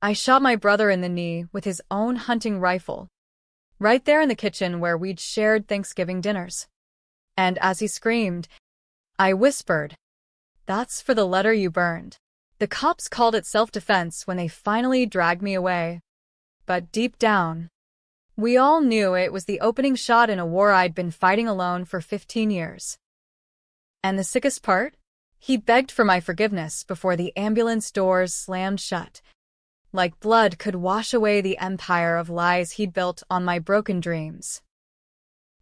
I shot my brother in the knee with his own hunting rifle, right there in the kitchen where we'd shared Thanksgiving dinners. And as he screamed, I whispered, "That's for the letter you burned." The cops called it self-defense when they finally dragged me away. But deep down, we all knew it was the opening shot in a war I'd been fighting alone for 15 years. And the sickest part? He begged for my forgiveness before the ambulance doors slammed shut, like blood could wash away the empire of lies he'd built on my broken dreams.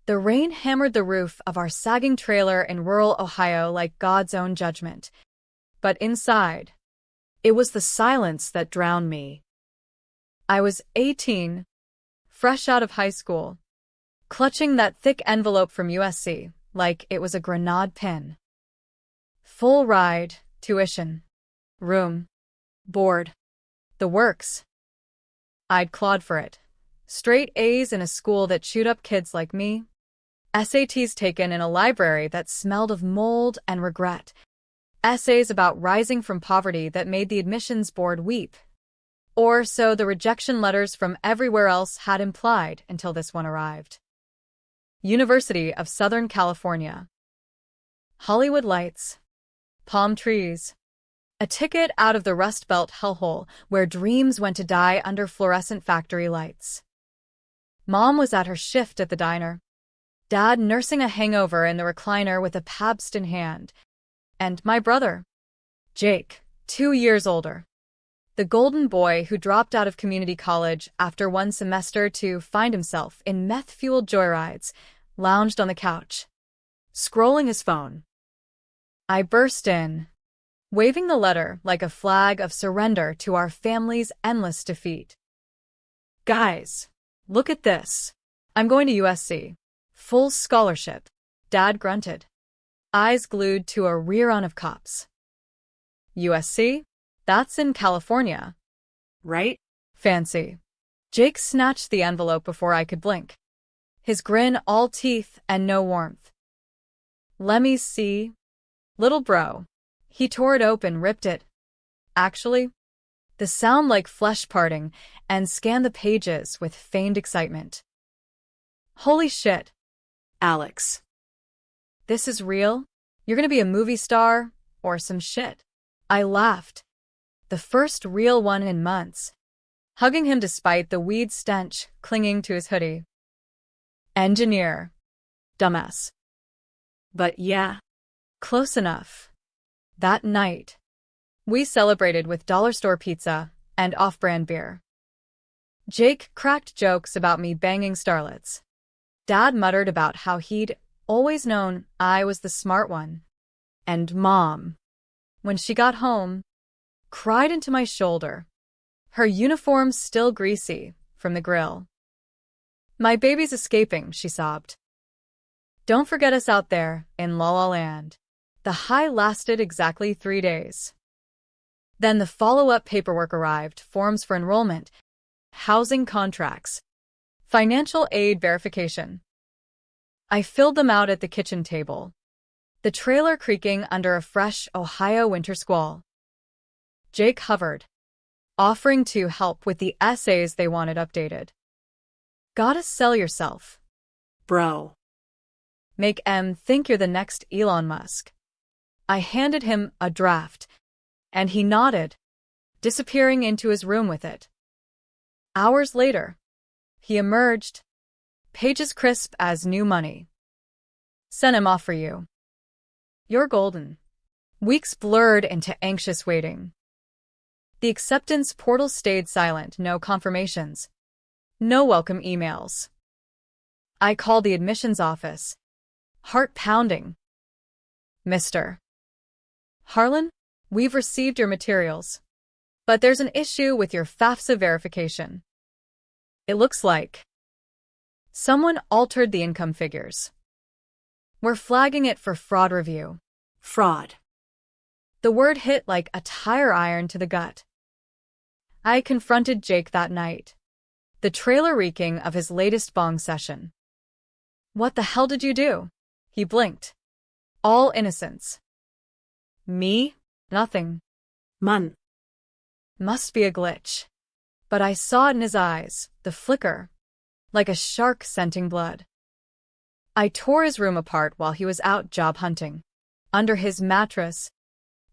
The rain hammered the roof of our sagging trailer in rural Ohio like God's own judgment. But inside, it was the silence that drowned me. I was 18, fresh out of high school, clutching that thick envelope from USC like it was a grenade pin. Full ride, tuition, room, board, the works. I'd clawed for it. Straight A's in a school that chewed up kids like me. SATs taken in a library that smelled of mold and regret. Essays about rising from poverty that made the admissions board weep. Or so the rejection letters from everywhere else had implied until this one arrived. University of Southern California. Hollywood lights. Palm trees. A ticket out of the Rust Belt hellhole where dreams went to die under fluorescent factory lights. Mom was at her shift at the diner. Dad nursing a hangover in the recliner with a Pabst in hand. And my brother, Jake, 2 years older. The golden boy who dropped out of community college after one semester to find himself in meth-fueled joyrides, lounged on the couch, scrolling his phone. I burst in, waving the letter like a flag of surrender to our family's endless defeat. Guys, look at this. I'm going to USC. Full scholarship. Dad grunted, eyes glued to a rear-on of cops. USC? That's in California, right? Fancy. Jake snatched the envelope before I could blink, his grin all teeth and no warmth. Let me see. Little bro. He tore it open, ripped it. Actually, the sound like flesh parting, and scanned the pages with feigned excitement. Holy shit. Alex. This is real? You're gonna be a movie star or some shit? I laughed. The first real one in months, hugging him despite the weed stench clinging to his hoodie. Engineer. Dumbass. But yeah, close enough. That night, we celebrated with dollar store pizza and off-brand beer. Jake cracked jokes about me banging starlets. Dad muttered about how he'd always known I was the smart one. And Mom, when she got home, cried into my shoulder, her uniform still greasy from the grill. My baby's escaping, she sobbed. Don't forget us out there in La La Land. The high lasted exactly 3 days. Then the follow-up paperwork arrived, forms for enrollment, housing contracts, financial aid verification. I filled them out at the kitchen table, the trailer creaking under a fresh Ohio winter squall. Jake hovered, offering to help with the essays they wanted updated. Gotta sell yourself, bro. Make M think you're the next Elon Musk. I handed him a draft, and he nodded, disappearing into his room with it. Hours later, he emerged, pages crisp as new money. Sent him off for you. You're golden. Weeks blurred into anxious waiting. The acceptance portal stayed silent, no confirmations, no welcome emails. I called the admissions office, heart pounding. Mr. Harlan, we've received your materials, but there's an issue with your FAFSA verification. It looks like someone altered the income figures. We're flagging it for fraud review. Fraud. The word hit like a tire iron to the gut. I confronted Jake that night, the trailer reeking of his latest bong session. What the hell did you do? He blinked. All innocence. Me? Nothing. Must be a glitch. But I saw it in his eyes, the flicker, like a shark scenting blood. I tore his room apart while he was out job hunting. Under his mattress,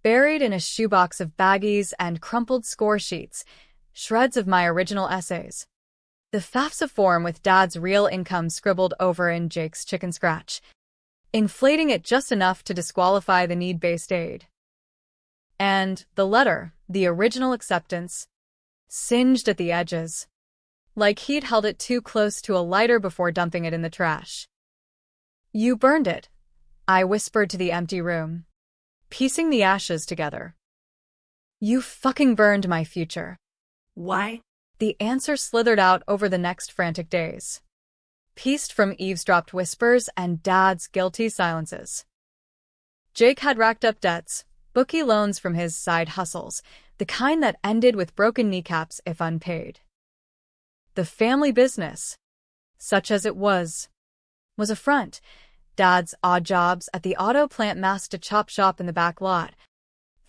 buried in a shoebox of baggies and crumpled score sheets, shreds of my original essays. The FAFSA form with Dad's real income scribbled over in Jake's chicken scratch, inflating it just enough to disqualify the need-based aid. And the letter, the original acceptance, singed at the edges, like he'd held it too close to a lighter before dumping it in the trash. "You burned it," I whispered to the empty room, piecing the ashes together. "You fucking burned my future." Why? The answer slithered out over the next frantic days, pieced from eavesdropped whispers and Dad's guilty silences. Jake had racked up debts, bookie loans from his side hustles, the kind that ended with broken kneecaps if unpaid. The family business, such as it was a front. Dad's odd jobs at the auto plant masked a chop shop in the back lot,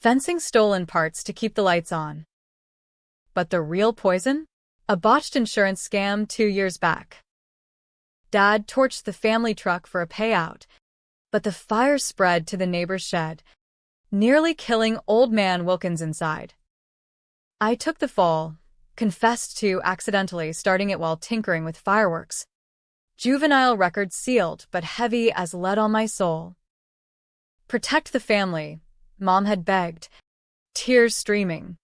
fencing stolen parts to keep the lights on. But the real poison? A botched insurance scam 2 years back. Dad torched the family truck for a payout, but the fire spread to the neighbor's shed, nearly killing old man Wilkins inside. I took the fall, confessed to accidentally starting it while tinkering with fireworks. Juvenile record sealed but heavy as lead on my soul. "Protect the family," Mom had begged, tears streaming.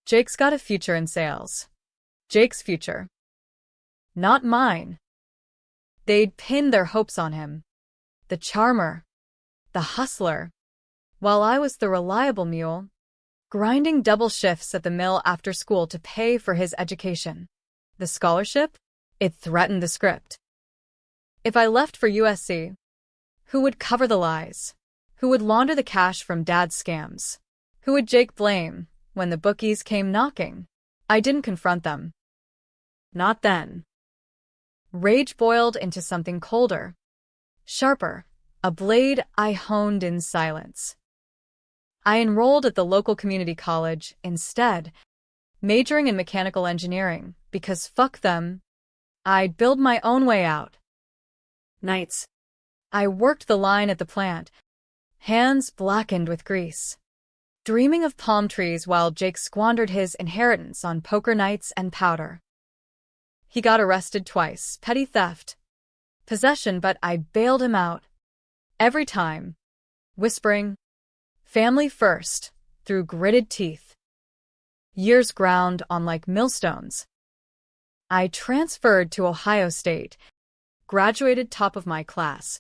"Jake's got a future in sales." Jake's future. Not mine. They'd pinned their hopes on him. The charmer. The hustler. While I was the reliable mule, grinding double shifts at the mill after school to pay for his education. The scholarship? It threatened the script. If I left for USC, who would cover the lies? Who would launder the cash from Dad's scams? Who would Jake blame when the bookies came knocking? I didn't confront them. Not then. Rage boiled into something colder, sharper, a blade I honed in silence. I enrolled at the local community college instead, majoring in mechanical engineering, because fuck them, I'd build my own way out. Nights. I worked the line at the plant, hands blackened with grease, dreaming of palm trees while Jake squandered his inheritance on poker nights and powder. He got arrested twice, petty theft, possession, but I bailed him out. Every time, whispering, "Family first," through gritted teeth. Years ground on like millstones. I transferred to Ohio State, graduated top of my class,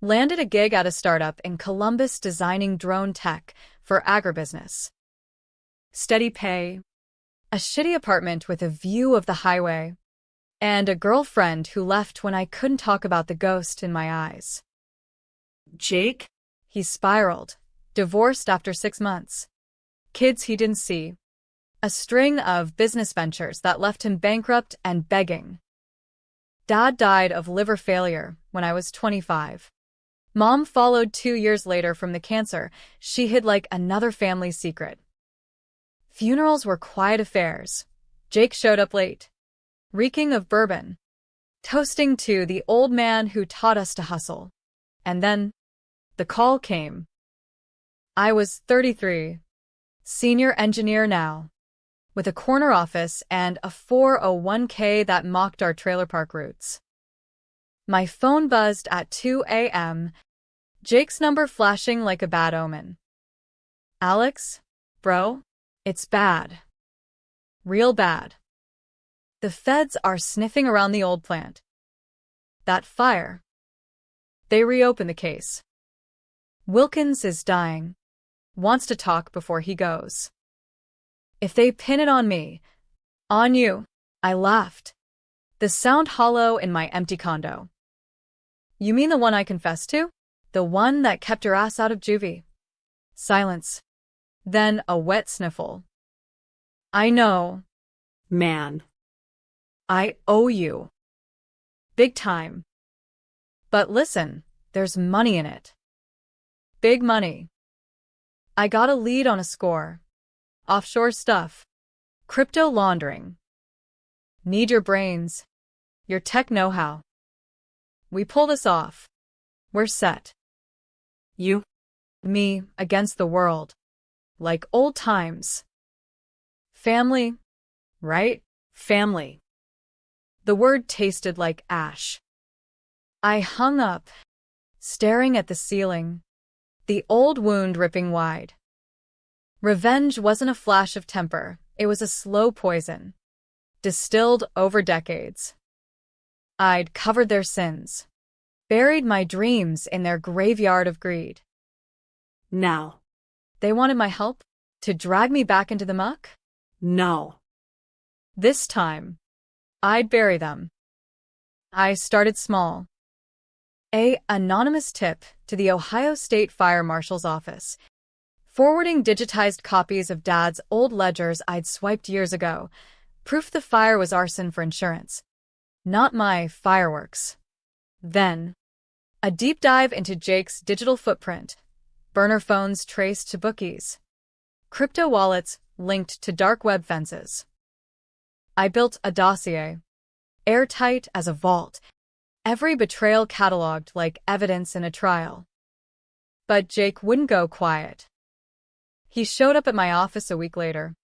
landed a gig at a startup in Columbus designing drone tech for agribusiness. Steady pay, a shitty apartment with a view of the highway, and a girlfriend who left when I couldn't talk about the ghost in my eyes. Jake? He spiraled, divorced after 6 months. Kids he didn't see. A string of business ventures that left him bankrupt and begging. Dad died of liver failure when I was 25. Mom followed 2 years later from the cancer she hid like another family secret. Funerals were quiet affairs. Jake showed up late, reeking of bourbon, toasting to the old man who taught us to hustle. And then, the call came. I was 33, senior engineer now, with a corner office and a 401k that mocked our trailer park roots. My phone buzzed at 2 a.m., Jake's number flashing like a bad omen. "Alex, bro, it's bad. Real bad. The feds are sniffing around the old plant. That fire. They reopened the case. Wilkins is dying. Wants to talk before he goes. If they pin it on me, on you," I laughed, the sound hollow in my empty condo. "You mean the one I confessed to? The one that kept your ass out of juvie?" Silence. Then a wet sniffle. "I know. Man. I owe you. Big time. But listen, there's money in it. Big money. I got a lead on a score. Offshore stuff. Crypto laundering. Need your brains, your tech know-how. We pull this off. We're set. You? Me against the world. Like old times. Family, right? Family. The word tasted like ash. I hung up, staring at the ceiling, the old wound ripping wide. Revenge wasn't a flash of temper, it was a slow poison, distilled over decades. I'd covered their sins, buried my dreams in their graveyard of greed. Now. They wanted my help? To drag me back into the muck? No. This time, I'd bury them. I started small. A anonymous tip to the Ohio State Fire Marshal's office, forwarding digitized copies of Dad's old ledgers I'd swiped years ago, proof the fire was arson for insurance, not my fireworks. Then, a deep dive into Jake's digital footprint, burner phones traced to bookies, crypto wallets linked to dark web fences. I built a dossier, airtight as a vault, every betrayal cataloged like evidence in a trial. But Jake wouldn't go quiet. He showed up at my office a week later,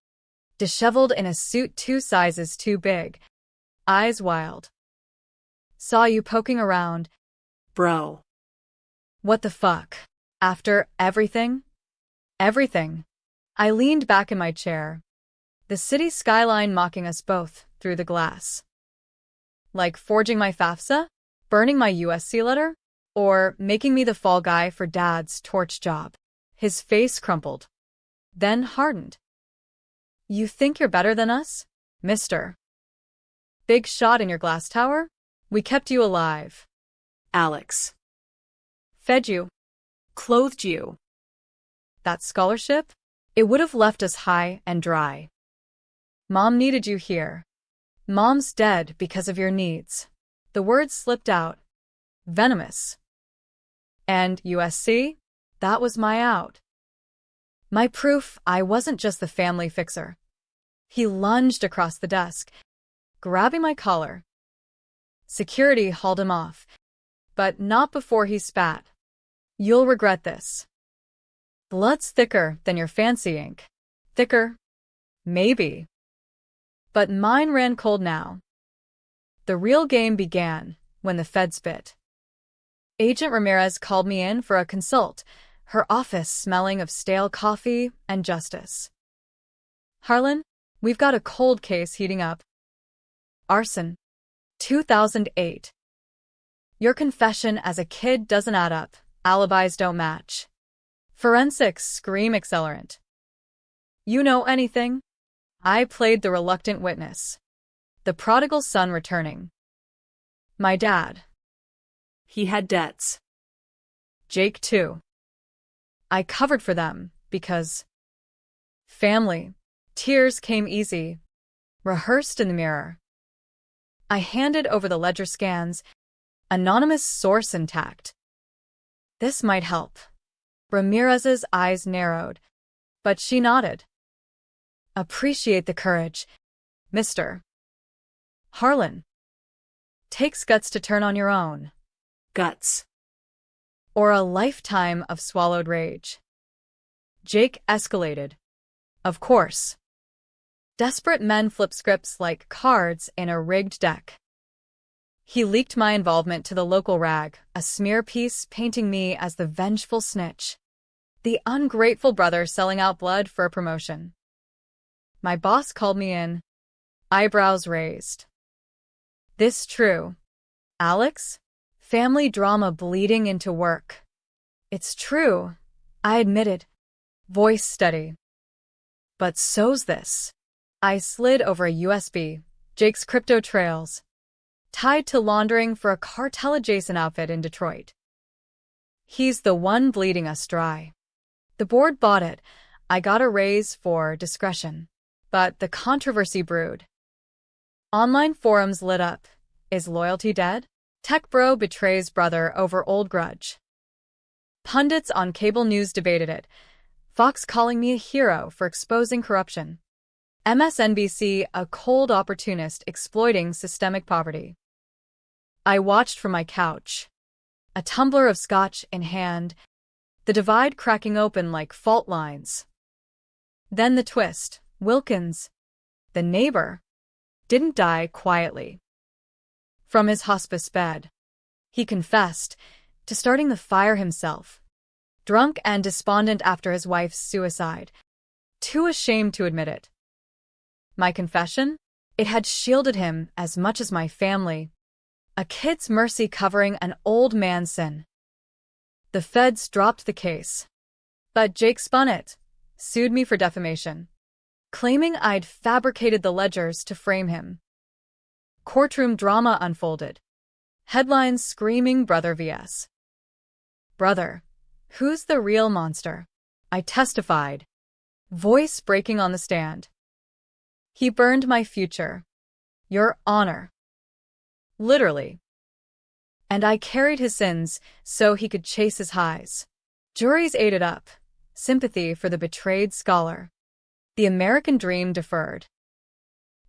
disheveled in a suit 2 sizes too big, eyes wild. Saw you poking around. Bro. What the fuck? After everything? Everything. I leaned back in my chair, the city skyline mocking us both through the glass. Like forging my FAFSA? Burning my USC letter? Or making me the fall guy for Dad's torch job? His face crumpled, then hardened. You think you're better than us, mister? Big shot in your glass tower? We kept you alive. Alex. Fed you. Clothed you. That scholarship? It would have left us high and dry. Mom needed you here. Mom's dead because of your needs. The words slipped out. Venomous. And USC? That was my out. My proof I wasn't just the family fixer. He lunged across the desk, grabbing my collar. Security hauled him off, but not before he spat. You'll regret this. Blood's thicker than your fancy ink. Thicker? Maybe. But mine ran cold now. The real game began when the feds bit. Agent Ramirez called me in for a consult, her office smelling of stale coffee and justice. Harlan, we've got a cold case heating up. Arson. 2008. Your confession as a kid doesn't add up. Alibis don't match. Forensics scream accelerant. You know anything? I played the reluctant witness. The prodigal son returning. My dad. He had debts. Jake too. I covered for them because family. Tears came easy, rehearsed in the mirror. I handed over the ledger scans, anonymous source intact. This might help. Ramirez's eyes narrowed, but she nodded. Appreciate the courage, Mr. Harlan. Takes guts to turn on your own. Guts. Or a lifetime of swallowed rage. Jake escalated. Of course. Desperate men flip scripts like cards in a rigged deck. He leaked my involvement to the local rag, a smear piece painting me as the vengeful snitch. The ungrateful brother selling out blood for a promotion. My boss called me in, eyebrows raised. This true, Alex? Family drama bleeding into work. It's true, I admitted, voice steady. But so's this. I slid over a USB, Jake's crypto trails, tied to laundering for a cartel-adjacent outfit in Detroit. He's the one bleeding us dry. The board bought it. I got a raise for discretion. But the controversy brewed. Online forums lit up. Is loyalty dead? Tech bro betrays brother over old grudge. Pundits on cable news debated it. Fox calling me a hero for exposing corruption. MSNBC, a cold opportunist exploiting systemic poverty. I watched from my couch, a tumbler of scotch in hand, the divide cracking open like fault lines. Then the twist. Wilkins, the neighbor, didn't die quietly. From his hospice bed, he confessed to starting the fire himself, drunk and despondent after his wife's suicide, too ashamed to admit it. My confession? It had shielded him as much as my family, a kid's mercy covering an old man's sin. The feds dropped the case, but Jake spun it, sued me for defamation, claiming I'd fabricated the ledgers to frame him. Courtroom drama unfolded. Headlines screaming brother vs. brother. Who's the real monster? I testified, voice breaking on the stand. He burned my future, Your Honor. Literally. And I carried his sins so he could chase his highs. Juries ate it up. Sympathy for the betrayed scholar. The American dream deferred.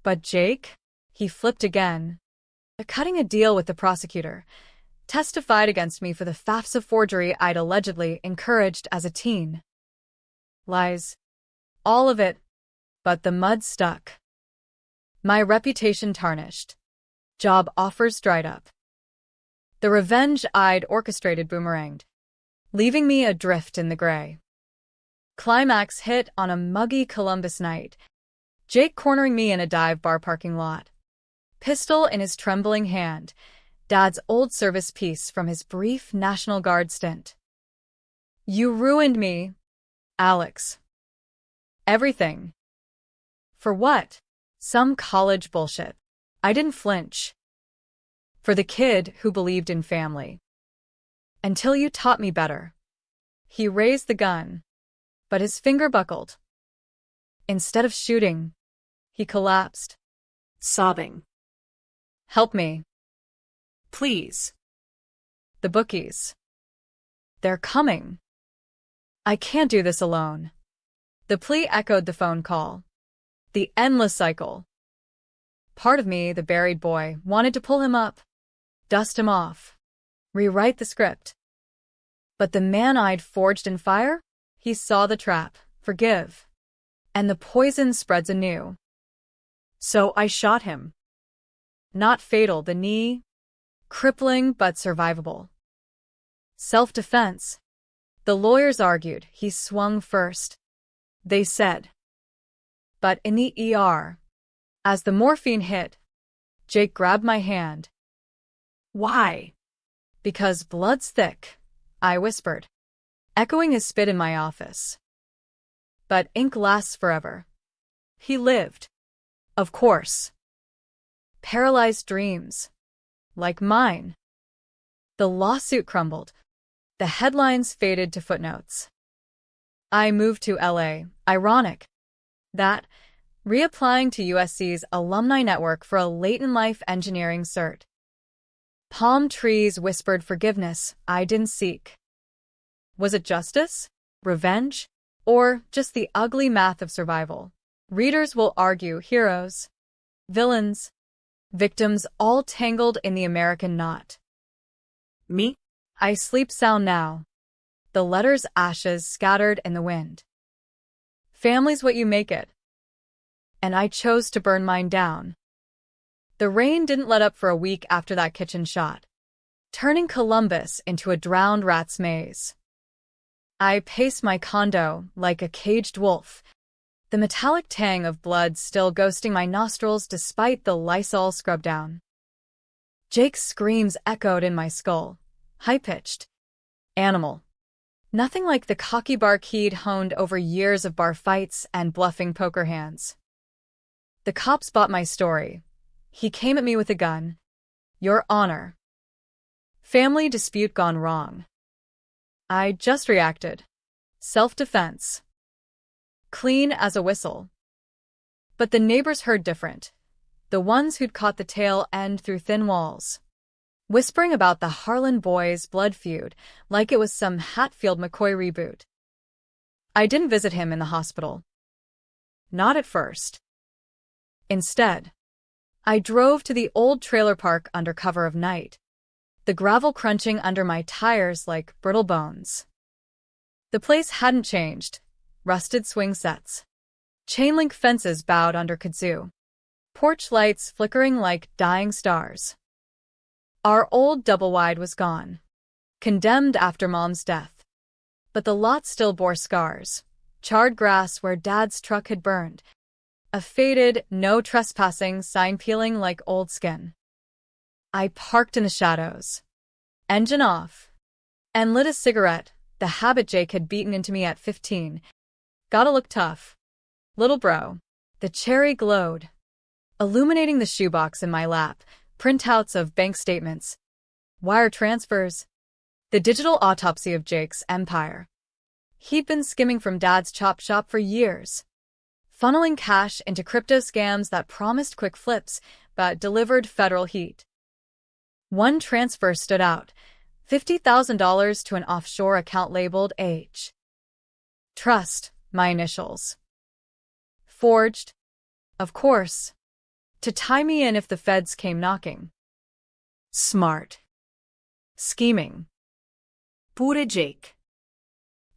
But Jake? He flipped again, cutting a deal with the prosecutor, testified against me for the FAFSA forgery I'd allegedly encouraged as a teen. Lies. All of it. But the mud stuck. My reputation tarnished. Job offers dried up. The revenge I'd orchestrated boomeranged, leaving me adrift in the gray. Climax hit on a muggy Columbus night, Jake cornering me in a dive bar parking lot. Pistol in his trembling hand, Dad's old service piece from his brief National Guard stint. You ruined me, Alex. Everything. For what? Some college bullshit. I didn't flinch. For the kid who believed in family. Until you taught me better. He raised the gun, but his finger buckled. Instead of shooting, he collapsed, sobbing. Help me. Please. The bookies. They're coming. I can't do this alone. The plea echoed the phone call. The endless cycle. Part of me, the buried boy, wanted to pull him up, dust him off, rewrite the script. But the man I'd forged in fire? He saw the trap, forgive. And the poison spreads anew. So I shot him. Not fatal, the knee, crippling but survivable. Self-defense. The lawyers argued he swung first. They said. But in the ER, as the morphine hit, Jake grabbed my hand. Why? Because blood's thick, I whispered, echoing his spit in my office. But ink lasts forever. He lived. Of course. Paralyzed dreams. Like mine. The lawsuit crumbled. The headlines faded to footnotes. I moved to LA. Ironic. That, reapplying to USC's alumni network for a late-in-life engineering cert. Palm trees whispered forgiveness I didn't seek. Was it justice? Revenge? Or just the ugly math of survival? Readers will argue heroes, villains, victims all tangled in the American knot. Me? I sleep sound now. The letter's ashes scattered in the wind. Family's what you make it. And I chose to burn mine down. The rain didn't let up for a week after that kitchen shot, turning Columbus into a drowned rat's maze. I paced my condo like a caged wolf, the metallic tang of blood still ghosting my nostrils despite the Lysol scrub down. Jake's screams echoed in my skull, high-pitched. Animal. Nothing like the cocky bark he'd honed over years of bar fights and bluffing poker hands. The cops bought my story. He came at me with a gun. Your Honor. Family dispute gone wrong. I just reacted. Self-defense. Clean as a whistle. But the neighbors heard different. The ones who'd caught the tail end through thin walls. Whispering about the Harlan boys' blood feud like it was some Hatfield McCoy reboot. I didn't visit him in the hospital. Not at first. Instead, I drove to the old trailer park under cover of night, the gravel crunching under my tires like brittle bones. The place hadn't changed. Rusted swing sets, chain-link fences bowed under kudzu, porch lights flickering like dying stars. Our old double-wide was gone, condemned after Mom's death. But the lot still bore scars, charred grass where Dad's truck had burned, a faded "no trespassing" sign peeling like old skin. I parked in the shadows, engine off, and lit a cigarette, the habit Jake had beaten into me at 15. Gotta look tough. Little bro. The cherry glowed, illuminating the shoebox in my lap, printouts of bank statements, wire transfers, the digital autopsy of Jake's empire. He'd been skimming from Dad's chop shop for years, funneling cash into crypto scams that promised quick flips but delivered federal heat. One transfer stood out, $50,000 to an offshore account labeled H. Trust, my initials. Forged, of course, to tie me in if the feds came knocking. Smart. Scheming. Pure Jake.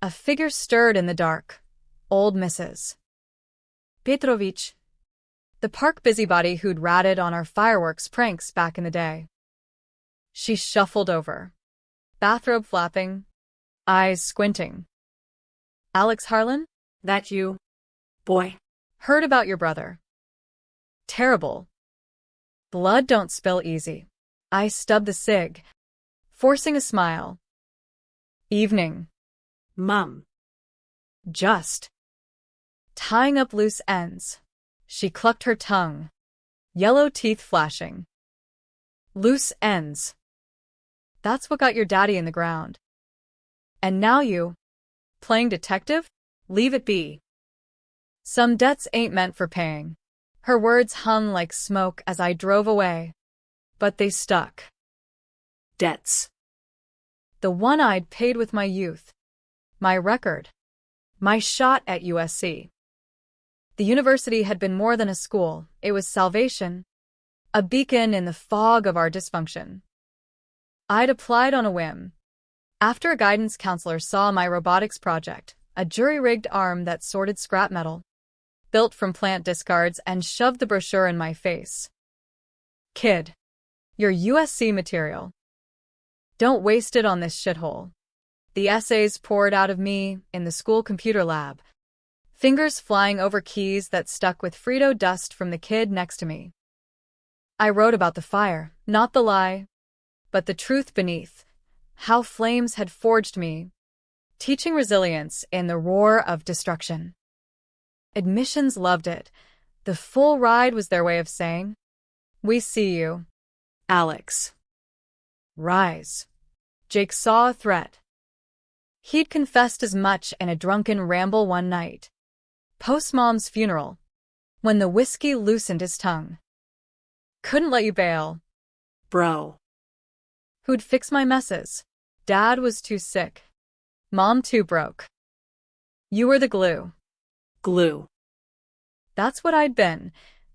A figure stirred in the dark. Old Mrs. Petrovich, the park busybody who'd ratted on our fireworks pranks back in the day. She shuffled over, bathrobe flapping, eyes squinting. Alex Harlan? That you? Boy. Heard about your brother. Terrible. Blood don't spill easy. I stubbed the cig, forcing a smile. Evening. Mum. Just. Tying up loose ends. She clucked her tongue, yellow teeth flashing. Loose ends. That's what got your daddy in the ground. And now you, playing detective? Leave it be. Some debts ain't meant for paying. Her words hung like smoke as I drove away. But they stuck. Debts. The one I'd paid with my youth. My record. My shot at USC. The university had been more than a school. It was salvation. A beacon in the fog of our dysfunction. I'd applied on a whim. After a guidance counselor saw my robotics project, a jury-rigged arm that sorted scrap metal, built from plant discards, and shoved the brochure in my face. Kid, you're USC material. Don't waste it on this shithole. The essays poured out of me in the school computer lab, fingers flying over keys that stuck with Frito dust from the kid next to me. I wrote about the fire, not the lie, but the truth beneath, how flames had forged me, teaching resilience in the roar of destruction. Admissions loved it. The full ride was their way of saying, "We see you, Alex. Rise." Jake saw a threat. He'd confessed as much in a drunken ramble one night, post-Mom's funeral, when the whiskey loosened his tongue. Couldn't let you bail. Bro. Who'd fix my messes? Dad was too sick. Mom too broke. You were the glue. Glue. That's what I'd been,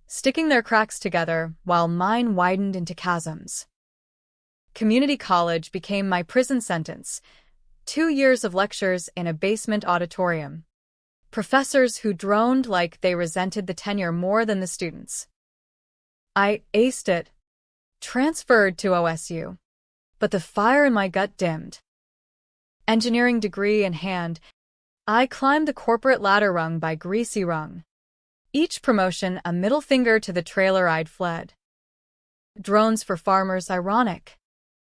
sticking their cracks together while mine widened into chasms. Community college became my prison sentence. 2 years of lectures in a basement auditorium. Professors who droned like they resented the tenure more than the students. I aced it, transferred to OSU, but the fire in my gut dimmed. Engineering degree in hand, I climbed the corporate ladder rung by greasy rung. Each promotion a middle finger to the trailer I'd fled. Drones for farmers ironic,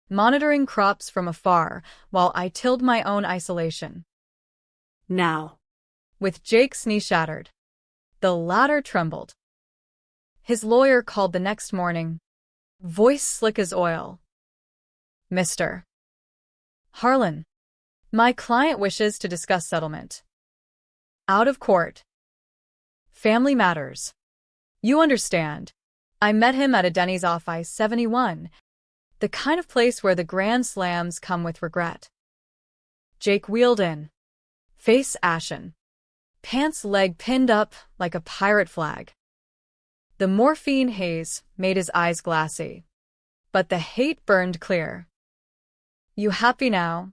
monitoring crops from afar while I tilled my own isolation. Now. With Jake's knee shattered, the ladder trembled. His lawyer called the next morning, voice slick as oil. Mr. Harlan, my client wishes to discuss settlement. Out of court. Family matters. You understand. I met him at a Denny's off I-71, the kind of place where the grand slams come with regret. Jake wheeled in, face ashen, pants leg pinned up like a pirate flag. The morphine haze made his eyes glassy, but the hate burned clear. You happy now,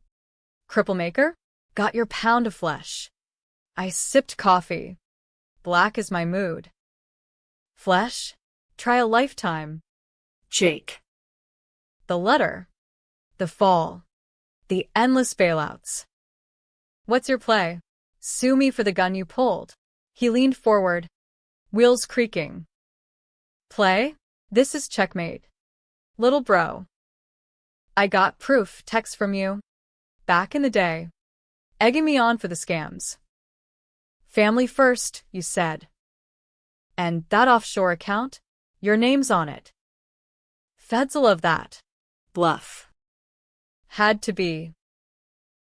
cripple maker? Got your pound of flesh. I sipped coffee. Black is my mood. Flesh? Try a lifetime. Jake. The letter. The fall. The endless bailouts. What's your play? Sue me for the gun you pulled. He leaned forward, wheels creaking. Play? This is checkmate. Little bro. I got proof text from you. Back in the day. Egging me on for the scams. Family first, you said. And that offshore account? Your name's on it. Feds'll love that. Bluff. Had to be.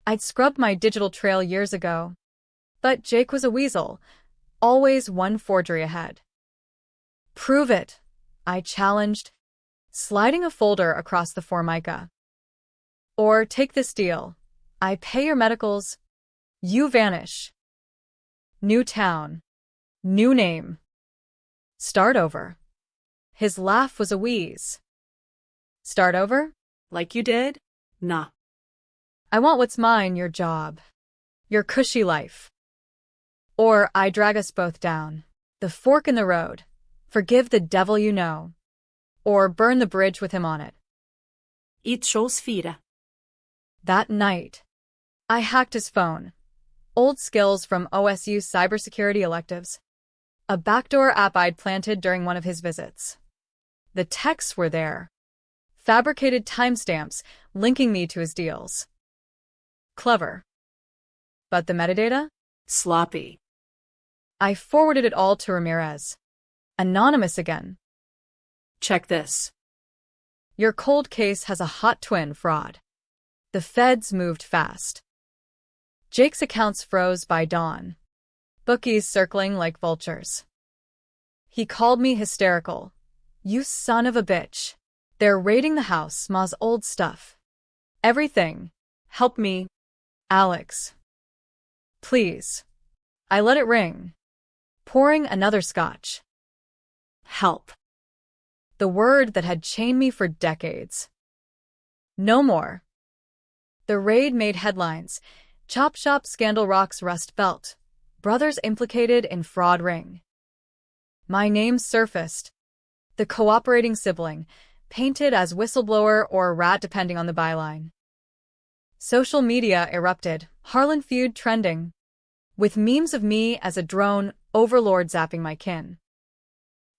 I'd scrubbed my digital trail years ago. But Jake was a weasel, always one forgery ahead. Prove it, I challenged, sliding a folder across the Formica. Or take this deal. I pay your medicals. You vanish. New town. New name. Start over. His laugh was a wheeze. Start over? Like you did? Nah. I want what's mine, your job. Your cushy life. Or I drag us both down. The fork in the road. Forgive the devil you know. Or burn the bridge with him on it. It'så sfida. That night, I hacked his phone. Old skills from OSU's cybersecurity electives. A backdoor app I'd planted during one of his visits. The texts were there. Fabricated timestamps linking me to his deals. Clever. But the metadata? Sloppy. I forwarded it all to Ramirez. Anonymous again. Check this. Your cold case has a hot twin fraud. The feds moved fast. Jake's accounts froze by dawn. Bookies circling like vultures. He called me hysterical. You son of a bitch. They're raiding the house, Ma's old stuff. Everything. Help me. Alex. Please. I let it ring. Pouring another scotch. Help. The word that had chained me for decades. No more. The raid made headlines. Chop shop scandal rocks Rust Belt. Brothers implicated in fraud ring. My name surfaced. The cooperating sibling, painted as whistleblower or rat depending on the byline. Social media erupted, Harlan feud trending, with memes of me as a drone overlord zapping my kin.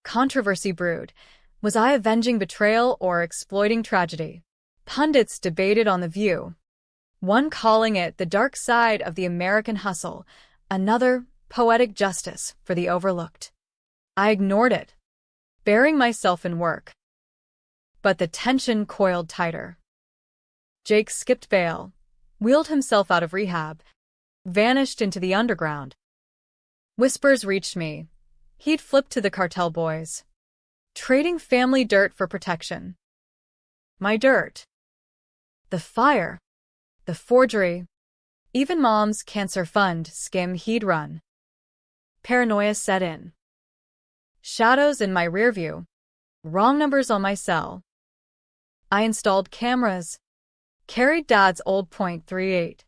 Controversy brewed. Was I avenging betrayal or exploiting tragedy? Pundits debated on The View. One calling it the dark side of the American hustle, another poetic justice for the overlooked. I ignored it, burying myself in work. But the tension coiled tighter. Jake skipped bail, wheeled himself out of rehab, vanished into the underground. Whispers reached me. He'd flipped to the cartel boys, trading family dirt for protection. My dirt. The fire. The forgery. Even Mom's cancer fund skim he'd run. Paranoia set in. Shadows in my rearview. Wrong numbers on my cell. I installed cameras. Carried Dad's old .38.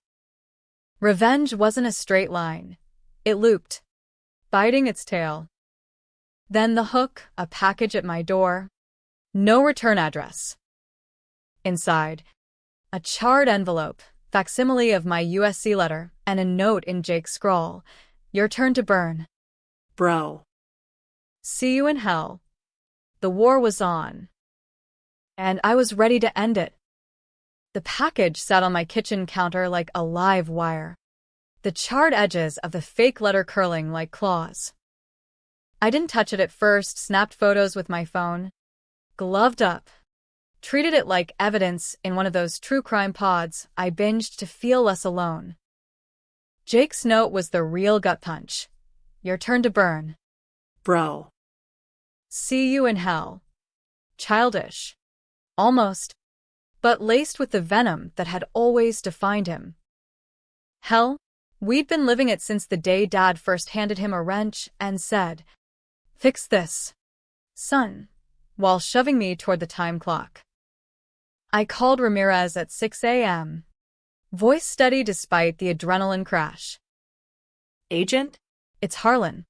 Revenge wasn't a straight line. It looped, biting its tail. Then the hook, a package at my door. No return address. Inside, a charred envelope, facsimile of my USC letter, and a note in Jake's scrawl. Your turn to burn. Bro. See you in hell. The war was on. And I was ready to end it. The package sat on my kitchen counter like a live wire. The charred edges of the fake letter curling like claws. I didn't touch it at first, snapped photos with my phone. Gloved up. Treated it like evidence in one of those true crime pods I binged to feel less alone. Jake's note was the real gut punch. Your turn to burn. Bro. See you in hell. Childish. Almost. But laced with the venom that had always defined him. Hell, we'd been living it since the day Dad first handed him a wrench and said, "Fix this." Son, while shoving me toward the time clock. I called Ramirez at 6 a.m., voice steady despite the adrenaline crash. Agent? It's Harlan.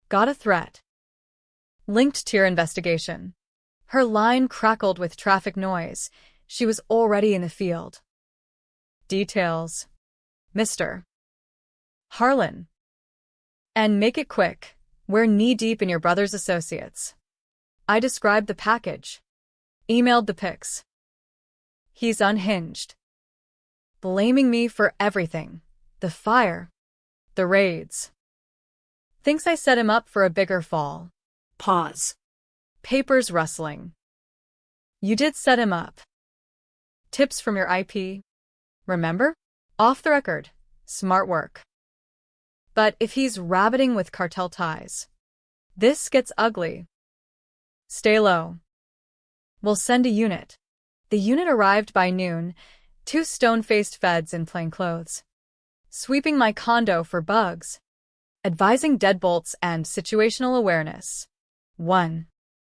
Got a threat. Linked to your investigation. Her line crackled with traffic noise. She was already in the field. Details. Mr. Harlan. And make it quick. We're knee-deep in your brother's associates. I described the package. Emailed the pics. He's unhinged. Blaming me for everything. The fire. The raids. Thinks I set him up for a bigger fall. Pause. Papers rustling. You did set him up. Tips from your IP. Remember? Off the record. Smart work. But if he's rabbiting with cartel ties, this gets ugly. Stay low. We'll send a unit. The unit arrived by noon, 2 stone-faced feds in plain clothes. Sweeping my condo for bugs. Advising deadbolts and situational awareness. 1.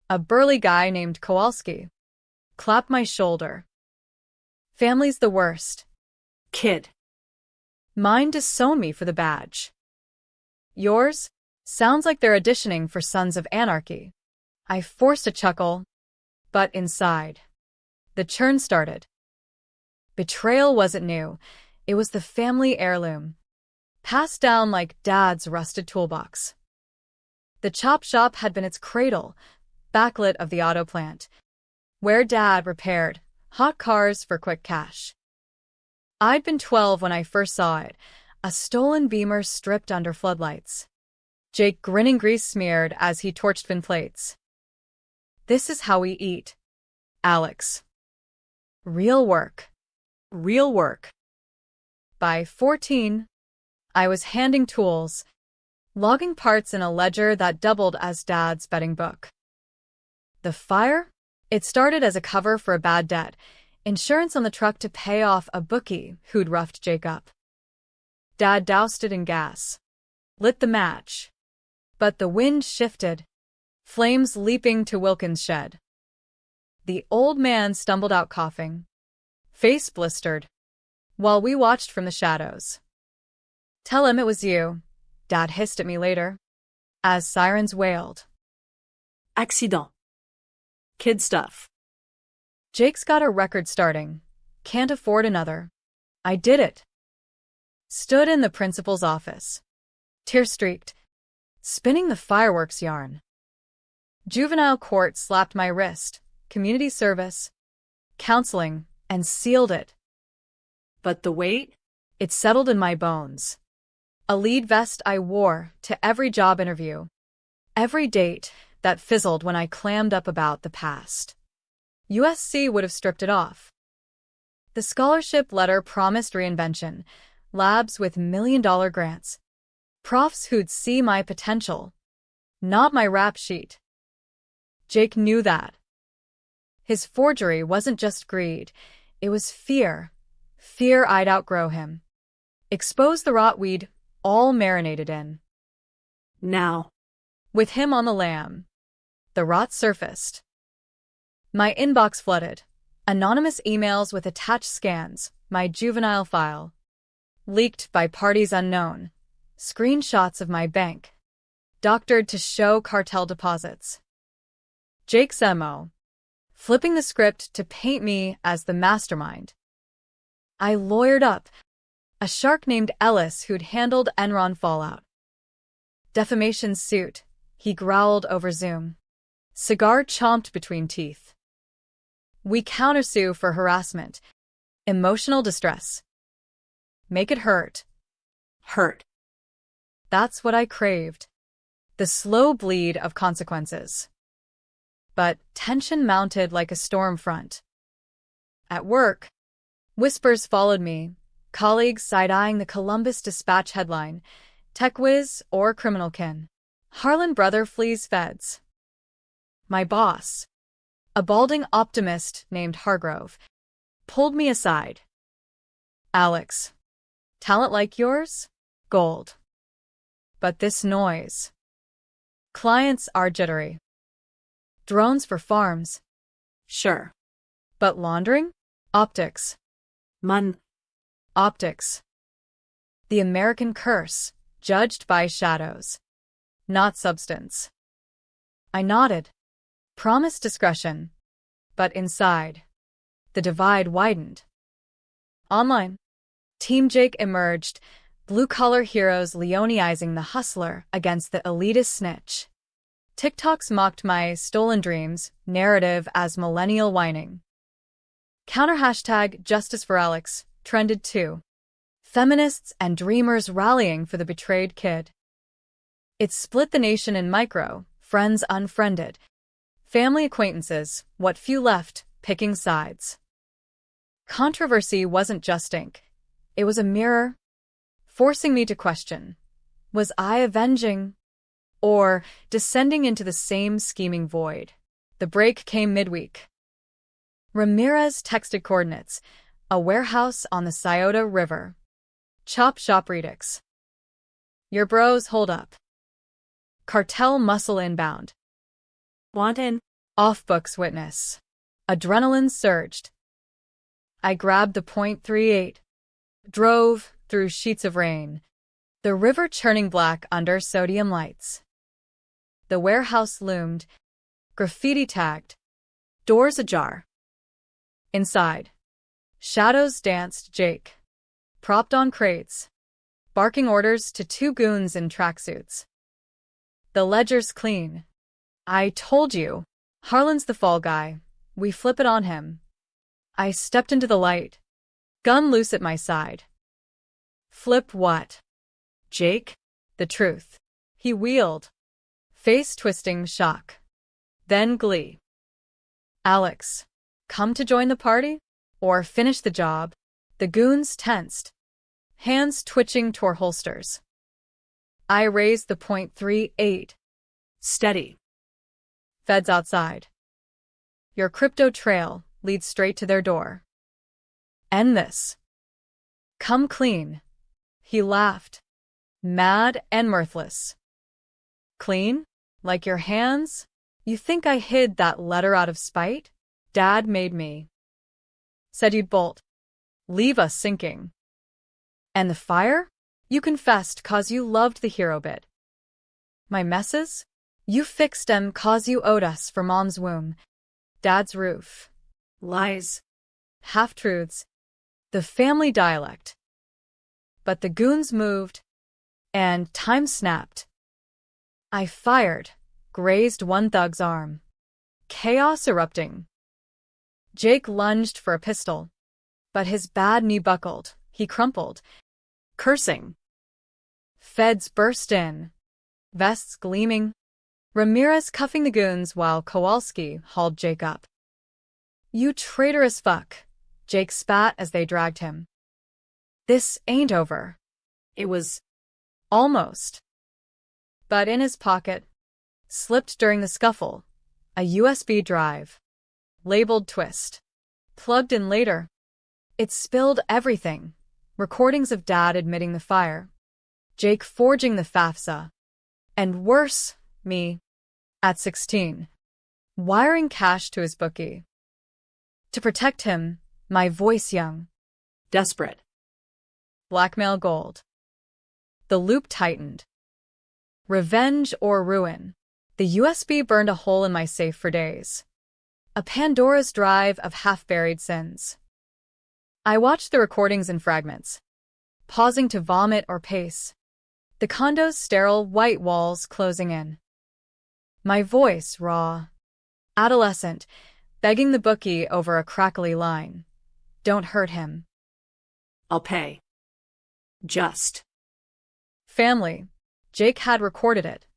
A burly guy named Kowalski. Clapped my shoulder. Family's the worst. Kid. Mine disowned me for the badge. Yours? Sounds like they're auditioning for Sons of Anarchy. I forced a chuckle, but inside, the churn started. Betrayal wasn't new. It was the family heirloom, passed down like Dad's rusted toolbox. The chop shop had been its cradle, backlit of the auto plant, where Dad repaired hot cars for quick cash. I'd been 12 when I first saw it, a stolen Beamer stripped under floodlights. Jake grinning grease-smeared as he torched fin plates. This is how we eat. Alex. Real work. Real work. By 14, I was handing tools, logging parts in a ledger that doubled as Dad's betting book. The fire? It started as a cover for a bad debt, insurance on the truck to pay off a bookie who'd roughed Jake up. Dad doused it in gas, lit the match, but the wind shifted, flames leaping to Wilkins' shed. The old man stumbled out coughing, face blistered, while we watched from the shadows. Tell him it was you, Dad hissed at me later, as sirens wailed. Accident. Kid stuff. Jake's got a record starting. Can't afford another. I did it. Stood in the principal's office, tear-streaked, spinning the fireworks yarn. Juvenile court slapped my wrist, community service, counseling, and sealed it. But the weight? It settled in my bones. A lead vest I wore to every job interview, every date that fizzled when I clammed up about the past. USC would have stripped it off. The scholarship letter promised reinvention, labs with million-dollar grants, profs who'd see my potential, not my rap sheet. Jake knew that. His forgery wasn't just greed, it was fear. Fear I'd outgrow him. Expose the rot we'd all marinated in. Now. With him on the lam, the rot surfaced. My inbox flooded. Anonymous emails with attached scans, my juvenile file. Leaked by parties unknown. Screenshots of my bank. Doctored to show cartel deposits. Jake's MO. Flipping the script to paint me as the mastermind. I lawyered up a shark named Ellis who'd handled Enron fallout. Defamation suit, he growled over Zoom. Cigar chomped between teeth. We countersue for harassment, emotional distress. Make it hurt. Hurt. That's what I craved. The slow bleed of consequences. But tension mounted like a storm front. At work, whispers followed me, colleagues side-eyeing the Columbus Dispatch headline, tech whiz or criminal kin. Harlan brother flees feds. My boss, a balding optimist named Hargrove, pulled me aside. Alex, talent like yours? Gold. But this noise. Clients are jittery. Drones for farms. Sure. But laundering? Optics. Man. Optics. The American curse, judged by shadows, not substance. I nodded. Promised discretion. But inside, the divide widened. Online. Team Jake emerged, blue-collar heroes leonizing the hustler against the elitist snitch. TikToks mocked my stolen dreams narrative as millennial whining. Counter hashtag Justice for Alex trended too. Feminists and dreamers rallying for the betrayed kid. It split the nation in micro, friends unfriended, family acquaintances, what few left, picking sides. Controversy wasn't just ink. It was a mirror, forcing me to question, was I avenging or descending into the same scheming void? The break came midweek. Ramirez texted coordinates, a warehouse on the Scioto River. Chop shop redux. Your bros hold up. Cartel muscle inbound. Want in? Off-books witness. Adrenaline surged. I grabbed the .38. Drove through sheets of rain. The river churning black under sodium lights. The warehouse loomed. Graffiti tagged. Doors ajar. Inside. Shadows danced Jake. Propped on crates. Barking orders to two goons in tracksuits. The ledger's clean. I told you. Harlan's the fall guy. We flip it on him. I stepped into the light. Gun loose at my side. Flip what? Jake? The truth. He wheeled. Face twisting shock. Then glee. Alex, come to join the party? Or finish the job? The goons tensed. Hands twitching toward holsters. I raised the .38. Steady. Feds outside. Your crypto trail leads straight to their door. End this. Come clean. He laughed. Mad and mirthless. Clean? Like your hands? You think I hid that letter out of spite? Dad made me. Said you'd bolt. Leave us sinking. And the fire? You confessed 'cause you loved the hero bit. My messes? You fixed 'em 'cause you owed us for Mom's womb. Dad's roof. Lies. Half-truths. The family dialect. But the goons moved, and time snapped. I fired, grazed one thug's arm. Chaos erupting. Jake lunged for a pistol, but his bad knee buckled. He crumpled, cursing. Feds burst in, vests gleaming. Ramirez cuffing the goons while Kowalski hauled Jake up. You traitorous fuck, Jake spat as they dragged him. This ain't over. It was almost. But in his pocket, slipped during the scuffle, a USB drive. Labeled twist. Plugged in later. It spilled everything. Recordings of Dad admitting the fire. Jake forging the FAFSA. And worse, me. At 16. Wiring cash to his bookie. To protect him, my voice young. desperate. Blackmail gold. The loop tightened. Revenge or ruin. The USB burned a hole in my safe for days. A Pandora's drive of half-buried sins. I watched the recordings in fragments, pausing to vomit or pace. The condo's sterile white walls closing in. My voice raw, adolescent, begging the bookie over a crackly line. Don't hurt him. I'll pay. Just. Family. Jake had recorded it.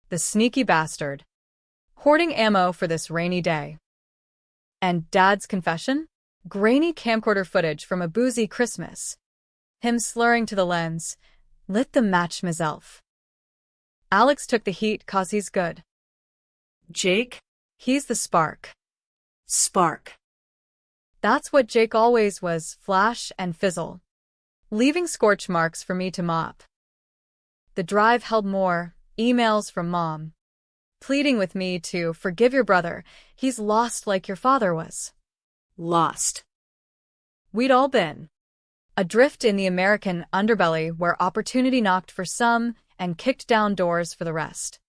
The sneaky bastard. Hoarding ammo for this rainy day. And Dad's confession? Grainy camcorder footage from a boozy Christmas. Him slurring to the lens. Lit the match myself. Alex took the heat 'cause he's good. Jake? He's the spark. Spark. That's what Jake always was, flash and fizzle. Leaving scorch marks for me to mop. The drive held more, emails from Mom. pleading with me to forgive your brother. He's lost like your father was. Lost. We'd all been. Adrift in the American underbelly where opportunity knocked for some and kicked down doors for the rest.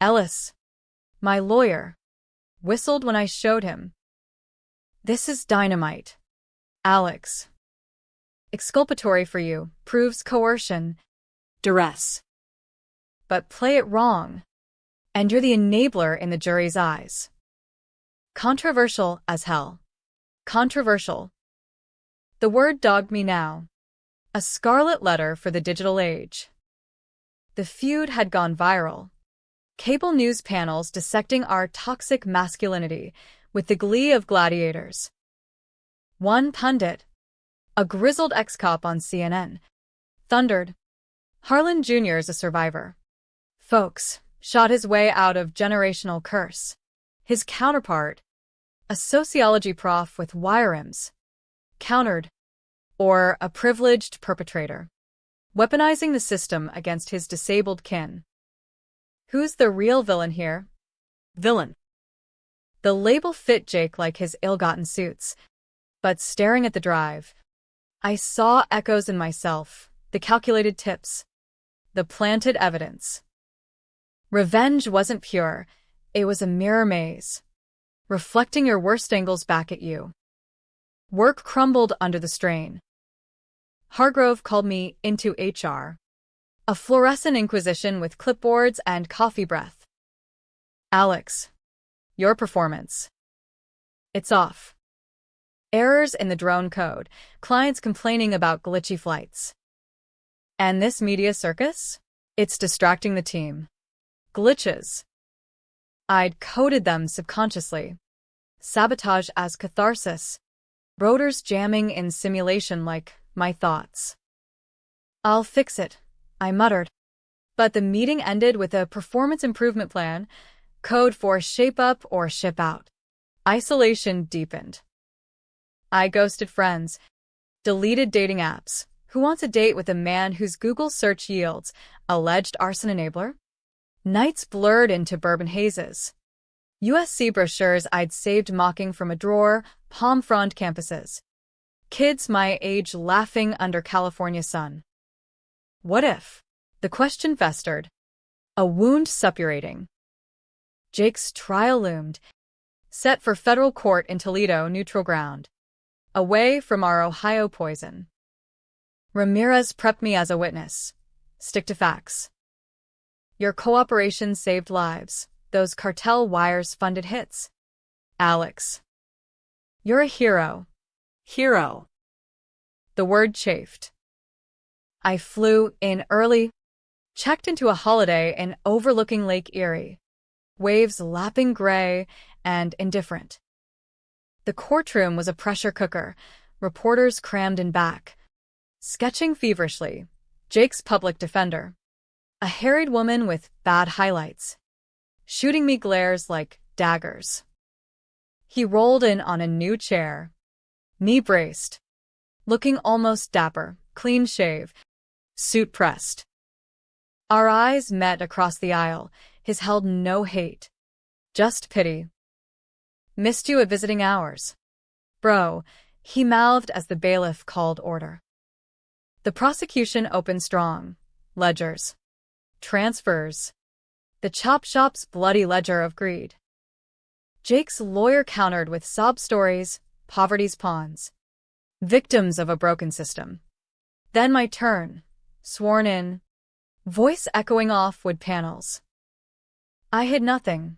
Ellis, my lawyer, whistled when I showed him. This is dynamite. Alex. Exculpatory for you, proves coercion. Duress. But play it wrong, and you're the enabler in the jury's eyes. Controversial as hell. Controversial. The word dogged me now. A scarlet letter for the digital age. The feud had gone viral. Cable news panels dissecting our toxic masculinity with the glee of gladiators. One pundit, a grizzled ex-cop on CNN, thundered, Harlan Jr.'s a survivor. Folks, shot his way out of generational curse. His counterpart, a sociology prof with wirerims, countered, or a privileged perpetrator, weaponizing the system against his disabled kin. Who's the real villain here? Villain. The label fit Jake like his ill-gotten suits, but staring at the drive, I saw echoes in myself, the calculated tips, the planted evidence. Revenge wasn't pure, it was a mirror maze, reflecting your worst angles back at you. Work crumbled under the strain. Hargrove called me into HR. A fluorescent inquisition with clipboards and coffee breath. Alex, your performance. It's off. Errors in the drone code, clients complaining about glitchy flights. And this media circus? It's distracting the team. Glitches. I'd coded them subconsciously. Sabotage as catharsis. Rotors jamming in simulation like my thoughts. I'll fix it, I muttered. But the meeting ended with a performance improvement plan, code for shape up or ship out. Isolation deepened. I ghosted friends, deleted dating apps. Who wants a date with a man whose Google search yields alleged arson enabler? Nights blurred into bourbon hazes. USC brochures I'd saved mocking from a drawer, palm frond campuses. Kids my age laughing under California sun. What if? The question festered. A wound suppurating. Jake's trial loomed, set for federal court in Toledo, neutral ground, away from our Ohio poison. Ramirez prepped me as a witness. Stick to facts. Your cooperation saved lives. Those cartel wires funded hits. Alex. You're a hero. Hero. The word chafed. I flew in early, checked into a Holiday Inn overlooking Lake Erie. Waves lapping gray and indifferent. The courtroom was a pressure cooker, reporters crammed in back. Sketching feverishly, Jake's public defender. A harried woman with bad highlights. Shooting me glares like daggers. He rolled in on a new chair. Knee braced. Looking almost dapper, clean shave. Suit pressed. Our eyes met across the aisle. His held no hate. Just pity. Missed you at visiting hours. Bro, he mouthed as the bailiff called order. The prosecution opened strong. Ledgers. Transfers. The chop shop's bloody ledger of greed. Jake's lawyer countered with sob stories, poverty's pawns. Victims of a broken system. Then my turn. Sworn in. Voice echoing off wood panels. I hid nothing.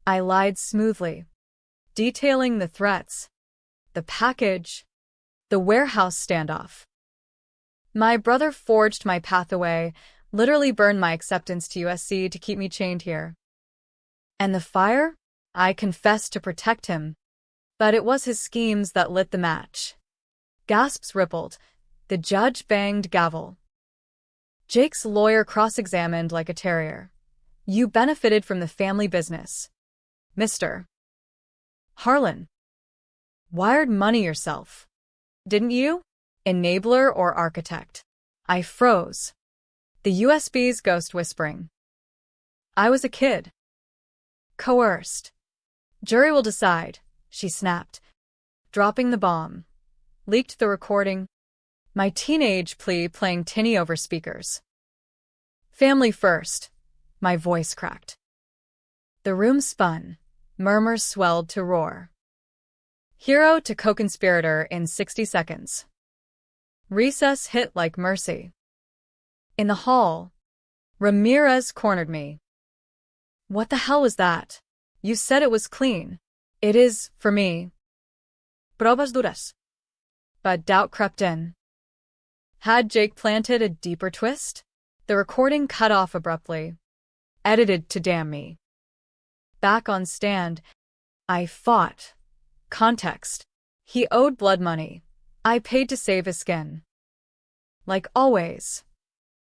I lied smoothly. Detailing the threats. The package. The warehouse standoff. My brother forged my path away, literally burned my acceptance to USC to keep me chained here. And the fire? I confessed to protect him. But it was his schemes that lit the match. Gasps rippled. The judge banged gavel. Jake's lawyer cross-examined like a terrier. You benefited from the family business. Mr. Harlan. Wired money yourself. Didn't you? Enabler or architect? I froze. The USB's ghost whispering. I was a kid. Coerced. Jury will decide, she snapped, dropping the bomb. Leaked the recording. My teenage plea playing tinny over speakers. Family first. My voice cracked. The room spun. Murmurs swelled to roar. Hero to co-conspirator in 60 seconds. Recess hit like mercy. In the hall, Ramirez cornered me. What the hell was that? You said it was clean. It is, for me. Pruebas duras. But doubt crept in. Had Jake planted a deeper twist? The recording cut off abruptly. Edited to damn me. Back on stand, I fought. Context. He owed blood money. I paid to save his skin. Like always.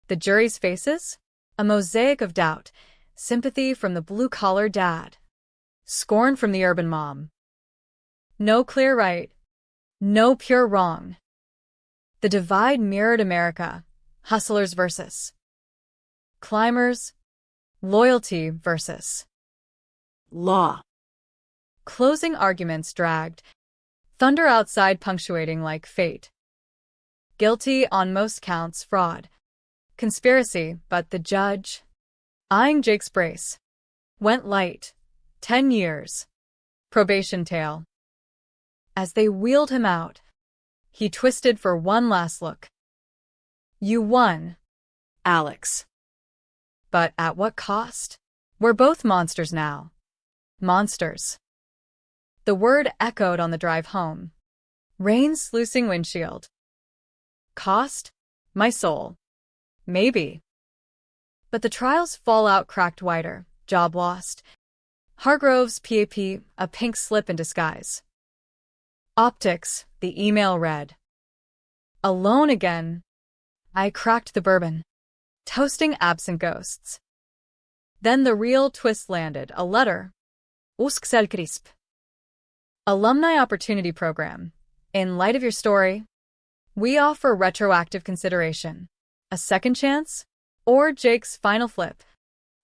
The jury's faces? A mosaic of doubt. Sympathy from the blue-collar dad. Scorn from the urban mom. No clear right. No pure wrong. The divide mirrored America. Hustlers versus climbers. Loyalty versus Law. closing arguments dragged. Thunder outside punctuating like fate. Guilty on most counts, fraud. Conspiracy, but the judge, eyeing Jake's brace, went light. 10 years. Probation tail. As they wheeled him out, he twisted for one last look. You won, Alex. but at what cost? We're both monsters now. Monsters. The word echoed on the drive home. Rain sluicing windshield. Cost? My soul. Maybe. But the trial's fallout cracked wider. Job lost. Hargrove's PAP, a pink slip in disguise. Optics, the email read. Alone again. I cracked the bourbon. Toasting absent ghosts. Then the real twist landed, a letter. Usksel crisp. Alumni Opportunity Program. In light of your story, we offer retroactive consideration. A second chance? Or Jake's final flip.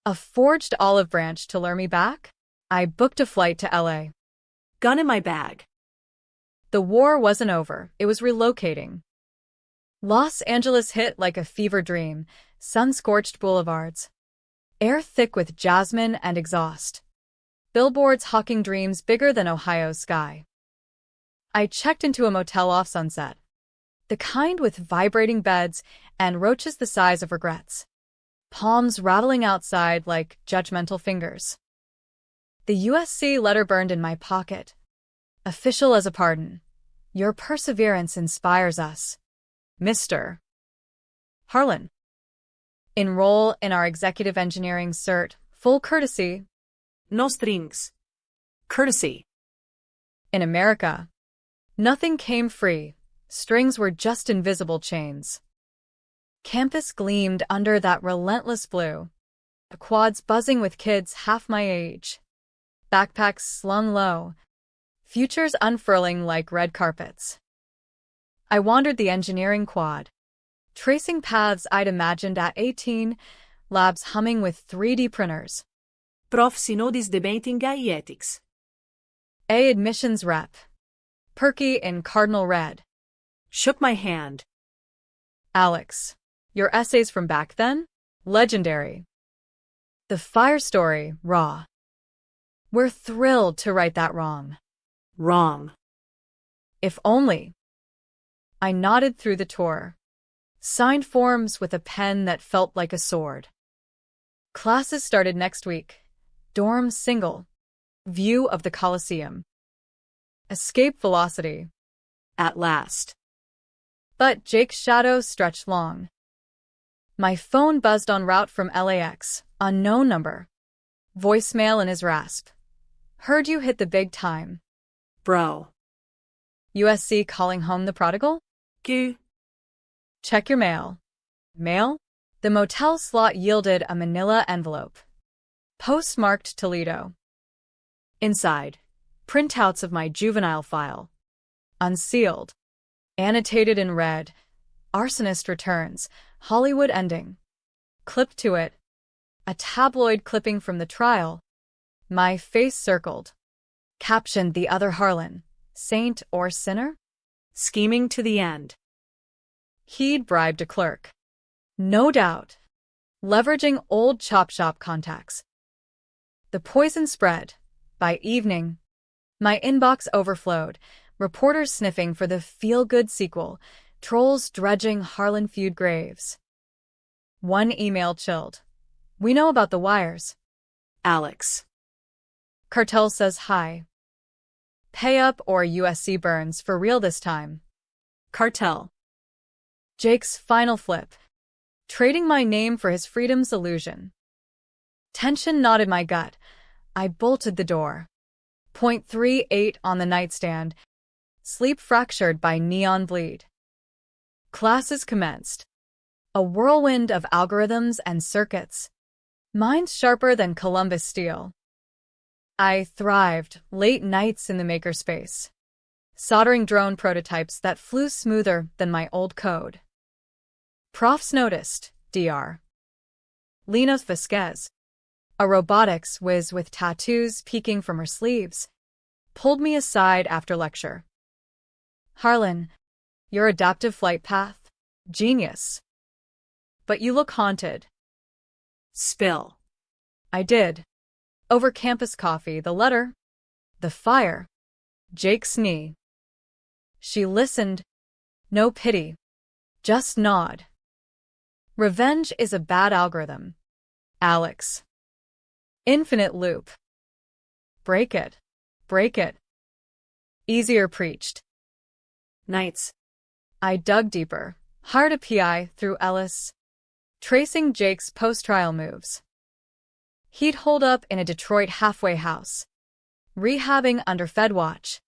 A forged olive branch to lure me back? I booked a flight to LA. Gun in my bag. The war wasn't over, it was relocating. Los Angeles hit like a fever dream, sun-scorched boulevards. Air thick with jasmine and exhaust. Billboards hawking dreams bigger than Ohio's sky. I checked into a motel off Sunset. The kind with vibrating beds and roaches the size of regrets. Palms rattling outside like judgmental fingers. The USC letter burned in my pocket. Official as a pardon. Your perseverance inspires us. Mr. Harlan. Enroll in our executive engineering cert, full courtesy. No strings. Courtesy. In America, nothing came free. Strings were just invisible chains. Campus gleamed under that relentless blue. The quads buzzing with kids half my age. Backpacks slung low. Futures unfurling like red carpets. I wandered the engineering quad, tracing paths I'd imagined at 18, labs humming with 3D printers. Prof. Sinodis debating ethics. A admissions rep. Perky in cardinal red. Shook my hand. Alex, your essays from back then? Legendary. The fire story, raw. We're thrilled to right that wrong. Wrong. If only. I nodded through the tour. Signed forms with a pen that felt like a sword. Classes started next week. Dorm single. View of the Coliseum. Escape velocity. At last. But Jake's shadow stretched long. My phone buzzed en route from LAX, unknown number. Voicemail in his rasp. Heard you hit the big time. Bro. USC calling home the prodigal? Q. Check your mail. Mail? The motel slot yielded a manila envelope. Postmarked Toledo. Inside, printouts of my juvenile file. Unsealed. Annotated in red. Arsonist returns. Hollywood ending. Clipped to it. A tabloid clipping from the trial. My face circled. Captioned the other Harlan, saint or sinner? Scheming to the end. He'd bribed a clerk. No doubt. Leveraging old chop shop contacts. The poison spread. By evening, my inbox overflowed, reporters sniffing for the feel-good sequel, trolls dredging Harlan feud graves. One email chilled. We know about the wires. Alex. Cartel says hi. Pay up or USC burns for real this time. Cartel. Jake's final flip. Trading my name for his freedom's illusion. Tension knotted my gut. I bolted the door. 0.38 on the nightstand. Sleep fractured by neon bleed. Classes commenced. A whirlwind of algorithms and circuits. Minds sharper than Columbus steel. I thrived, late nights in the makerspace. Soldering drone prototypes that flew smoother than my old code. Profs noticed, Dr. Lena Vasquez, a robotics whiz with tattoos peeking from her sleeves, pulled me aside after lecture. Harlan, your adaptive flight path? Genius. But you look haunted. Spill. I did. Over campus coffee, the letter, the fire, Jake's knee. She listened. No pity. Just nod. Revenge is a bad algorithm. Alex. Infinite loop. Break it. Break it. Easier preached. Nights. I dug deeper, hired a PI through Ellis, tracing Jake's post-trial moves. He'd holed up in a Detroit halfway house, rehabbing under FedWatch,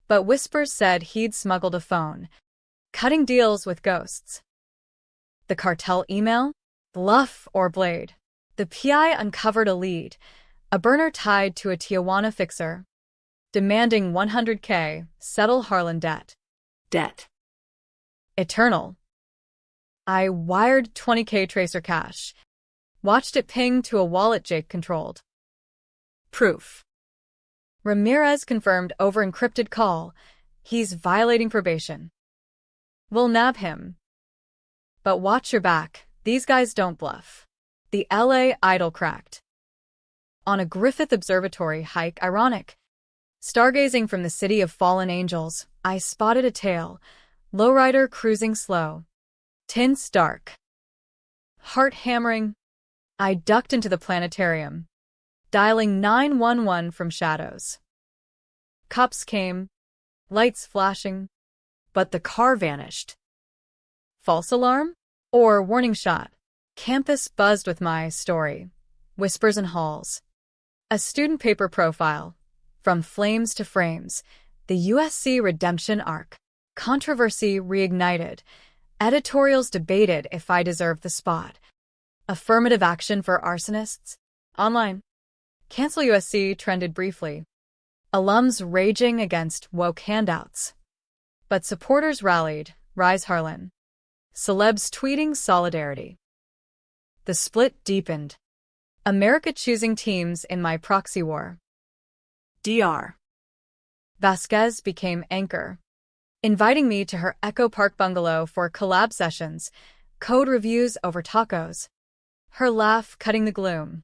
but whispers said he'd smuggled a phone, cutting deals with ghosts. The cartel email? Bluff or blade? The PI uncovered a lead, a burner tied to a Tijuana fixer, demanding $100K, settle Harlan debt. Debt. Eternal. I wired $20K tracer cash, watched it ping to a wallet Jake controlled. Proof. Ramirez confirmed over encrypted call. He's violating probation. We'll nab him. But watch your back. These guys don't bluff. The LA idol cracked. On a Griffith Observatory hike, ironic. Stargazing from the city of fallen angels, I spotted a tail. Lowrider cruising slow. Tints dark. Heart hammering. I ducked into the planetarium, dialing 911 from shadows. Cops came, lights flashing, but the car vanished. False alarm? Or warning shot? Campus buzzed with my story. Whispers in halls. A student paper profile. From flames to frames. The USC redemption arc. Controversy reignited. Editorials debated if I deserved the spot. Affirmative action for arsonists? Online. Cancel USC trended briefly. Alums raging against woke handouts. But supporters rallied. Rise Harlan. Celebs tweeting solidarity. The split deepened. America choosing teams in my proxy war. Dr. Vasquez became anchor, inviting me to her Echo Park bungalow for collab sessions, code reviews over tacos. Her laugh cutting the gloom.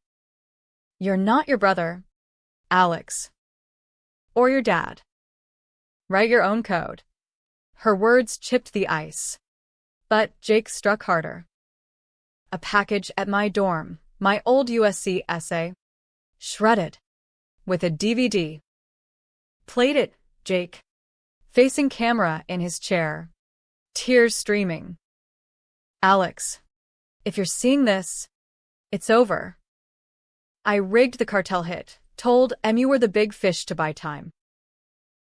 You're not your brother, Alex. Or your dad. Write your own code. Her words chipped the ice. But Jake struck harder. A package at my dorm, my old USC essay. Shredded. With a DVD. Played it, Jake. Facing camera in his chair. Tears streaming. Alex, if you're seeing this, it's over. I rigged the cartel hit, told Em you were the big fish to buy time.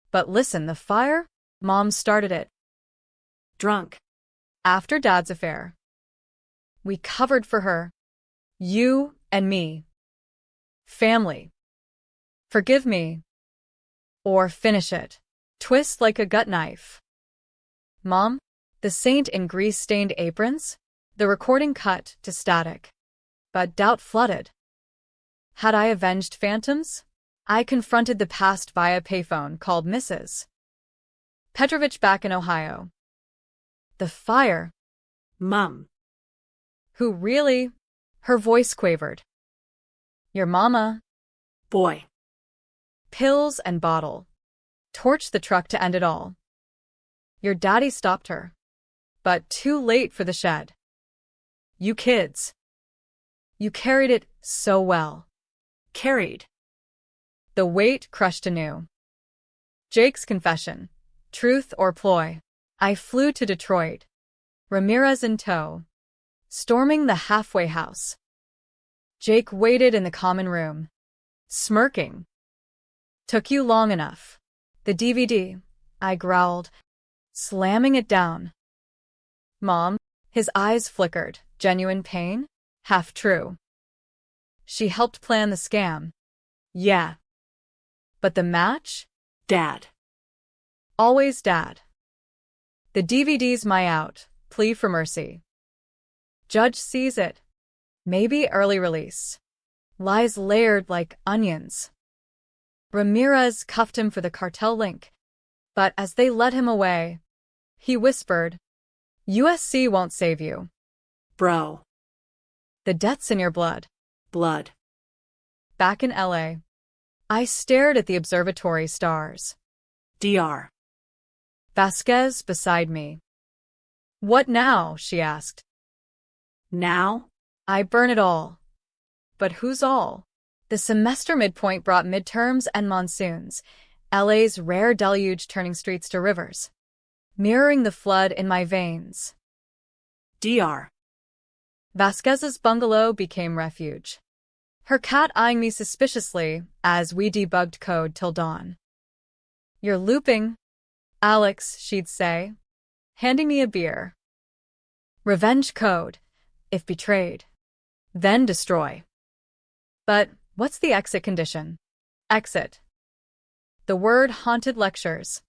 But listen, the fire? Mom started it. Drunk. After Dad's affair. We covered for her. You and me. Family. Forgive me. Or finish it. Twist like a gut knife. Mom? The saint in grease-stained aprons? The recording cut to static. But doubt flooded. Had I avenged phantoms? I confronted the past via payphone, called Mrs. Petrovich back in Ohio. The fire. Mum. Who really? Her voice quavered. Your mama. Boy. Pills and bottle. Torched the truck to end it all. Your daddy stopped her. But too late for the shed. You kids. You carried it so well. Carried. The weight crushed anew. Jake's confession. Truth or ploy? I flew to Detroit. Ramirez in tow. Storming the halfway house. Jake waited in the common room. Smirking. Took you long enough. The DVD, I growled, slamming it down. Mom, his eyes flickered. Genuine pain? Half true. She helped plan the scam. Yeah. But the match? Dad. Always Dad. The DVD's my out, plea for mercy. Judge sees it. Maybe early release. Lies layered like onions. Ramirez cuffed him for the cartel link, but as they led him away, he whispered, USC won't save you. Bro. The debt's in your blood. Blood. Back in LA, I stared at the observatory stars. DR. Vasquez beside me. What now? She asked. Now? I burn it all. But who's all? The semester midpoint brought midterms and monsoons, LA's rare deluge turning streets to rivers, mirroring the flood in my veins. DR. Vasquez's bungalow became refuge. Her cat eyeing me suspiciously as we debugged code till dawn. You're looping, Alex, she'd say, handing me a beer. Revenge code. If betrayed, then destroy. But what's the exit condition? Exit. The word haunted lectures,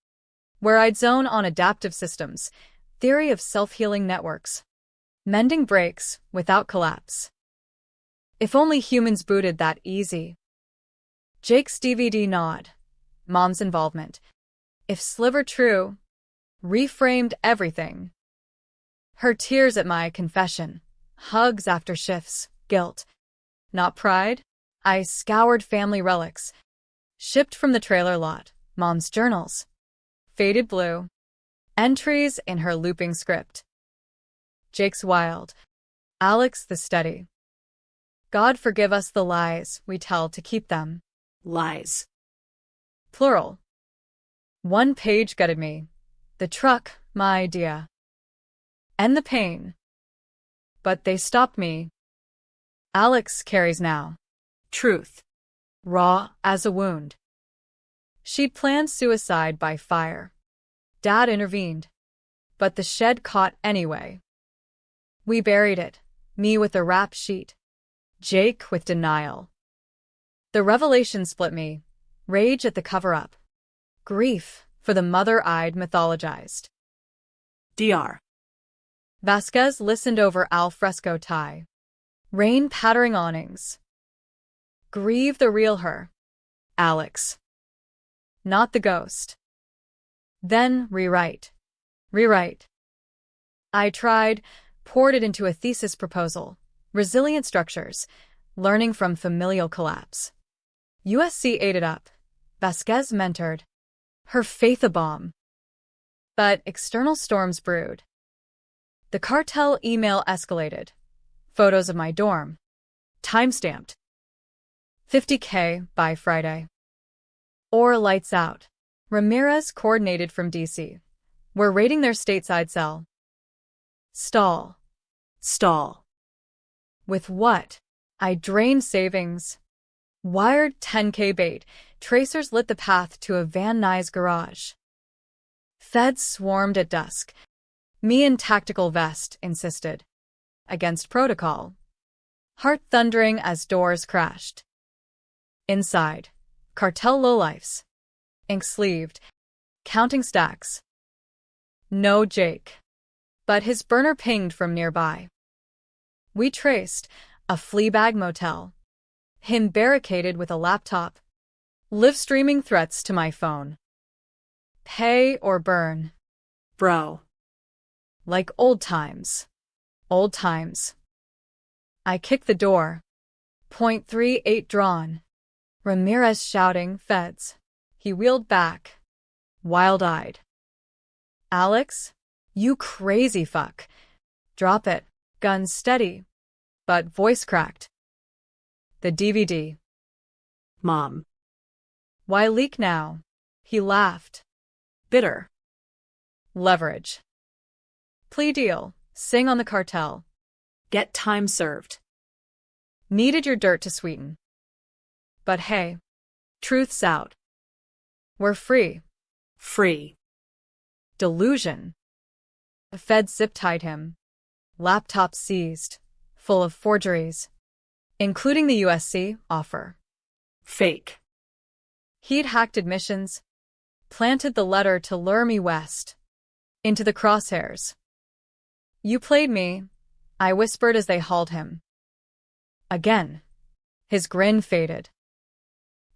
where I'd zone on adaptive systems, theory of self-healing networks, mending breaks without collapse. If only humans booted that easy. Jake's DVD nod, Mom's involvement. If Sliver true, reframed everything. Her tears at my confession, hugs after shifts, guilt. Not pride. I scoured family relics. Shipped from the trailer lot, Mom's journals. Faded blue. Entries in her looping script. Jake's wild. Alex the steady. God forgive us the lies we tell to keep them. Lies. Plural. One page gutted me. The truck, my idea. And the pain. But they stopped me. Alex carries now. Truth. Raw as a wound. She'd planned suicide by fire. Dad intervened. But the shed caught anyway. We buried it, me with a rap sheet. Jake with denial. The revelation split me. Rage at the cover-up. Grief for the mother I'd mythologized. DR. Vasquez listened over al fresco tie. Rain pattering awnings. Grieve the real her. Alex. Not the ghost. Then rewrite. Rewrite. I tried, poured it into a thesis proposal. Resilient structures. Learning from familial collapse. USC ate it up. Vasquez mentored. Her faith a bomb. But external storms brewed. The cartel email escalated. Photos of my dorm. Timestamped. 50K by Friday. Or lights out. Ramirez coordinated from DC. We're raiding their stateside cell. Stall. Stall. With what? I drained savings. Wired 10K bait. Tracers lit the path to a Van Nuys garage. Feds swarmed at dusk. Me in tactical vest insisted. Against protocol. Heart thundering as doors crashed. Inside. Cartel lowlifes. Ink-sleeved. Counting stacks. No Jake. But his burner pinged from nearby. We traced a Fleabag motel. Him barricaded with a laptop. Live streaming threats to my phone. Pay or burn. Bro. Like old times. Old times. I kick the door. .38 drawn. Ramirez shouting, "Feds." He wheeled back, wild-eyed. "Alex? You crazy fuck. Drop it." Gun steady, but voice cracked. The DVD. Mom. "Why leak now?" He laughed. Bitter. Leverage. Plea deal. Sing on the cartel. Get time served. Needed your dirt to sweeten. But hey, truth's out. We're free. Free. Delusion. The feds zip-tied him. Laptop seized, full of forgeries, including the USC offer. Fake. He'd hacked admissions, planted the letter to lure me west, into the crosshairs. "You played me," I whispered as they hauled him. Again, his grin faded.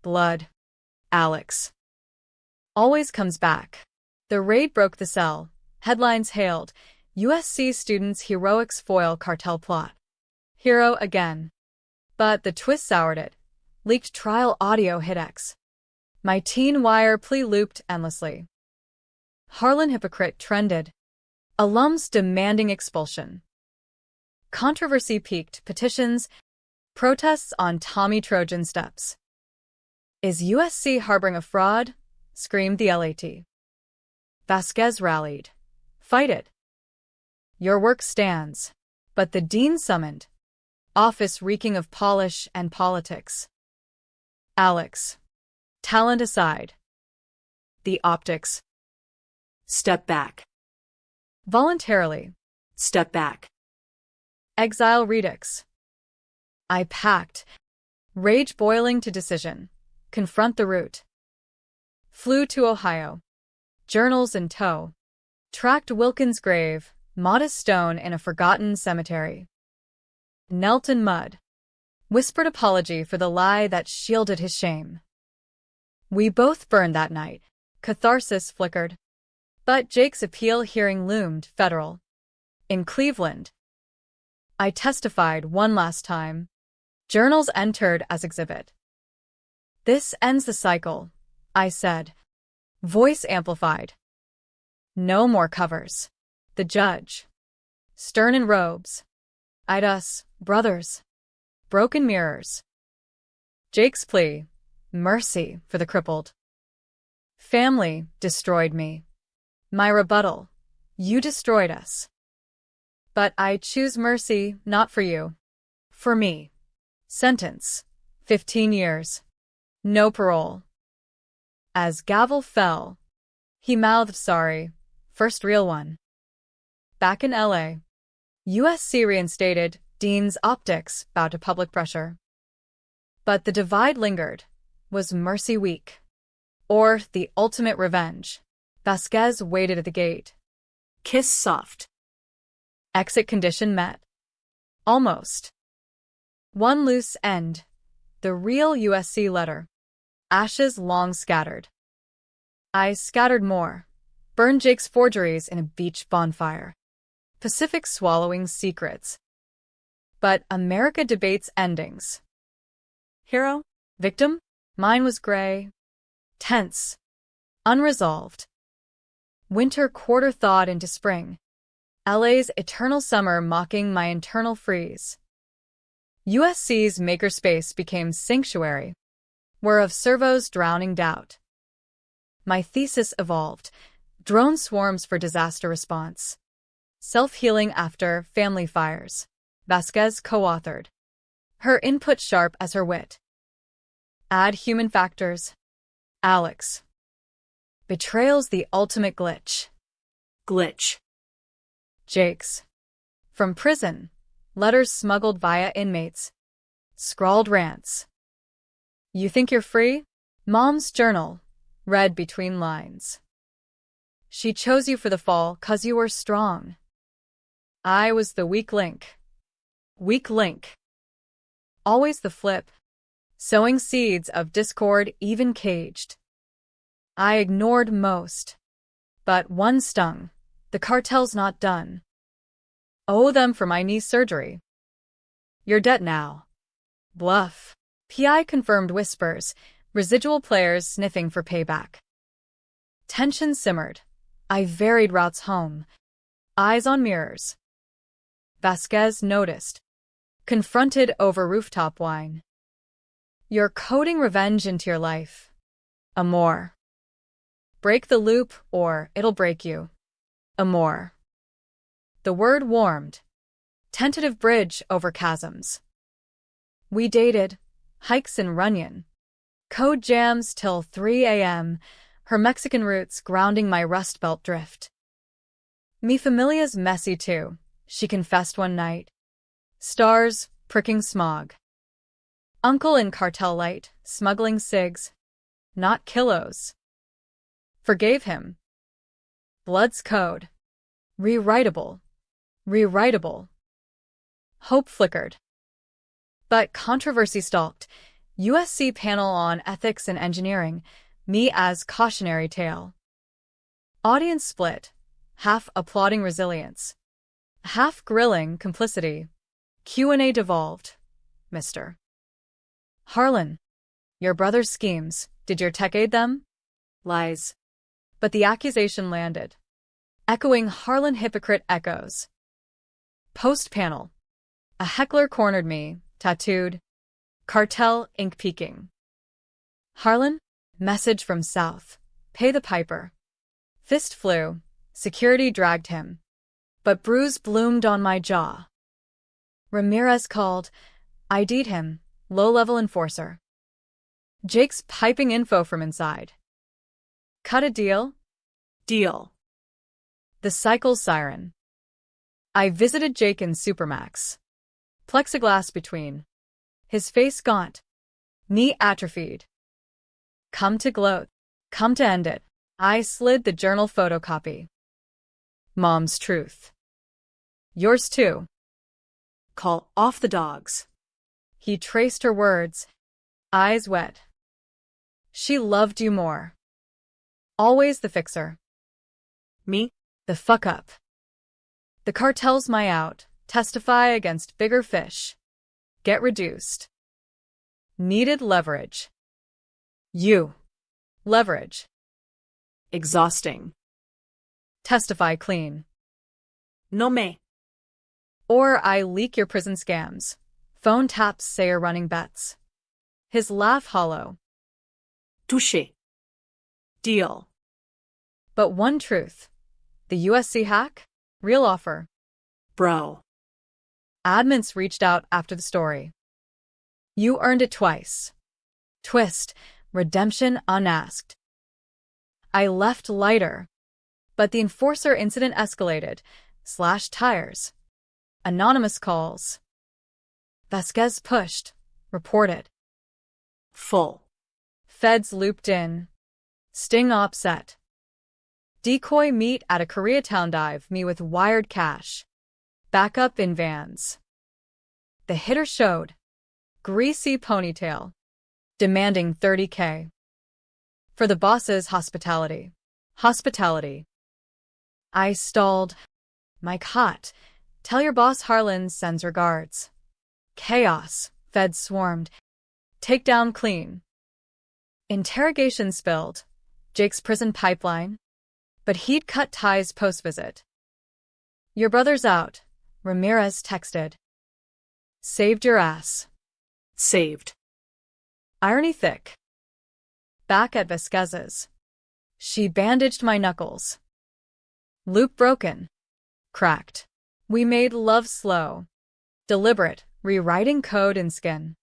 Blood. Alex. Always comes back. The raid broke the cell. Headlines hailed, USC students' heroics foil cartel plot. Hero again. But the twist soured it. Leaked trial audio hit X. My teen wire plea looped endlessly. Harlan hypocrite trended. Alums demanding expulsion. Controversy peaked. Petitions. Protests on Tommy Trojan steps. Is USC harboring a fraud? Screamed the LAT. Vasquez rallied. Fight it. Your work stands. But the dean summoned. Office reeking of polish and politics. Alex. Talent aside. The optics. Step back. Voluntarily. Step back. Exile redux. I packed. Rage boiling to decision. Confront the root. Flew to Ohio. Journals in tow. Tracked Wilkins' grave, modest stone in a forgotten cemetery. Knelt in mud. Whispered apology for the lie that shielded his shame. We both burned that night. Catharsis flickered. But Jake's appeal hearing loomed federal. In Cleveland. I testified one last time. Journals entered as exhibit. This ends the cycle, I said. Voice amplified. No more covers. The judge. Stern in robes. Eyed us, brothers. Broken mirrors. Jake's plea. Mercy for the crippled. Family destroyed me. My rebuttal. You destroyed us. But I choose mercy not for you. For me. Sentence. 15 years. No parole. As gavel fell, he mouthed sorry. First real one. Back in LA. USC reinstated. Dean's optics bowed to public pressure. But the divide lingered. Was mercy weak? Or the ultimate revenge? Vasquez waited at the gate. Kiss soft. Exit condition met. Almost. One loose end. The real USC letter. Ashes long scattered. I scattered more. Burned Jake's forgeries in a beach bonfire. Pacific swallowing secrets. But America debates endings. Hero? Victim? Mine was gray. Tense. Unresolved. Winter quarter thawed into spring. LA's eternal summer mocking my internal freeze. USC's makerspace became sanctuary, where of servos drowning doubt. My thesis evolved. Drone swarms for disaster response. Self-healing after family fires. Vasquez co-authored. Her input sharp as her wit. Add human factors. Alex. Betrayal's the ultimate glitch. Glitch. Jake's. From prison. Letters smuggled via inmates. Scrawled rants. You think you're free? Mom's journal. Read between lines. She chose you for the fall 'cause you were strong. I was the weak link. Weak link. Always the flip. sowing seeds of discord even caged. I ignored most. But one stung. The cartel's not done. Owe them for my knee surgery. You're dead now. Bluff. PI confirmed whispers, residual players sniffing for payback. Tension simmered. I varied routes home. Eyes on mirrors. Vasquez noticed. Confronted over rooftop wine. You're coding revenge into your life. Amor. Break the loop, or it'll break you. Amor. The word warmed. Tentative bridge over chasms. We dated. Hikes in Runyon. Code jams till 3 a.m., her Mexican roots grounding my Rust Belt drift. Mi familia's messy too, she confessed one night. Stars, pricking smog. Uncle in cartel light, smuggling cigs. Not kilos. Forgave him. Blood's code. Rewritable. Rewritable. Hope flickered. But controversy stalked. USC panel on ethics and engineering, me as cautionary tale. Audience split, half applauding resilience, half grilling complicity. Q&A devolved. Mr. Harlan, your brother's schemes, did your tech aid them? Lies. But the accusation landed, echoing Harlan hypocrite echoes. Post-panel. A heckler cornered me, tattooed. Cartel ink peeking. Harlan? Message from South. Pay the piper. Fist flew. Security dragged him. But bruise bloomed on my jaw. Ramirez called. ID'd him. Low-level enforcer. Jake's piping info from inside. Cut a deal? Deal. The cycle siren. I visited Jake in Supermax. Plexiglass between. His face gaunt. Knee atrophied. Come to gloat. Come to end it. I slid the journal photocopy. Mom's truth. Yours too. Call off the dogs. He traced her words. Eyes wet. She loved you more. Always the fixer. Me? The fuck up. The cartel's my out. Testify against bigger fish. Get reduced. Needed leverage. You. Leverage. Exhausting. Testify clean. No me. Or I leak your prison scams. Phone taps say you're running bets. His laugh hollow. Touché. Deal. But one truth. The USC hack? Real offer. Bro. Admins reached out after the story. You earned it twice. Twist. Redemption unasked. I left lighter. But the enforcer incident escalated. Slashed tires. Anonymous calls. Vasquez pushed. Reported. Full. Feds looped in. Sting upset. Decoy meet at a Koreatown dive me with wired cash. Backup in vans. The hitter showed. Greasy ponytail. Demanding $30K. For the boss's hospitality. Hospitality. I stalled. Mike hot. Tell your boss Harlan sends regards. Chaos. Feds swarmed. Takedown clean. Interrogation spilled. Jake's prison pipeline. But he'd cut ties post-visit. Your brother's out. Ramirez texted. Saved your ass. Saved. Irony thick. Back at Vasquez's. She bandaged my knuckles. Loop broken. Cracked. We made love slow. Deliberate, rewriting code in skin.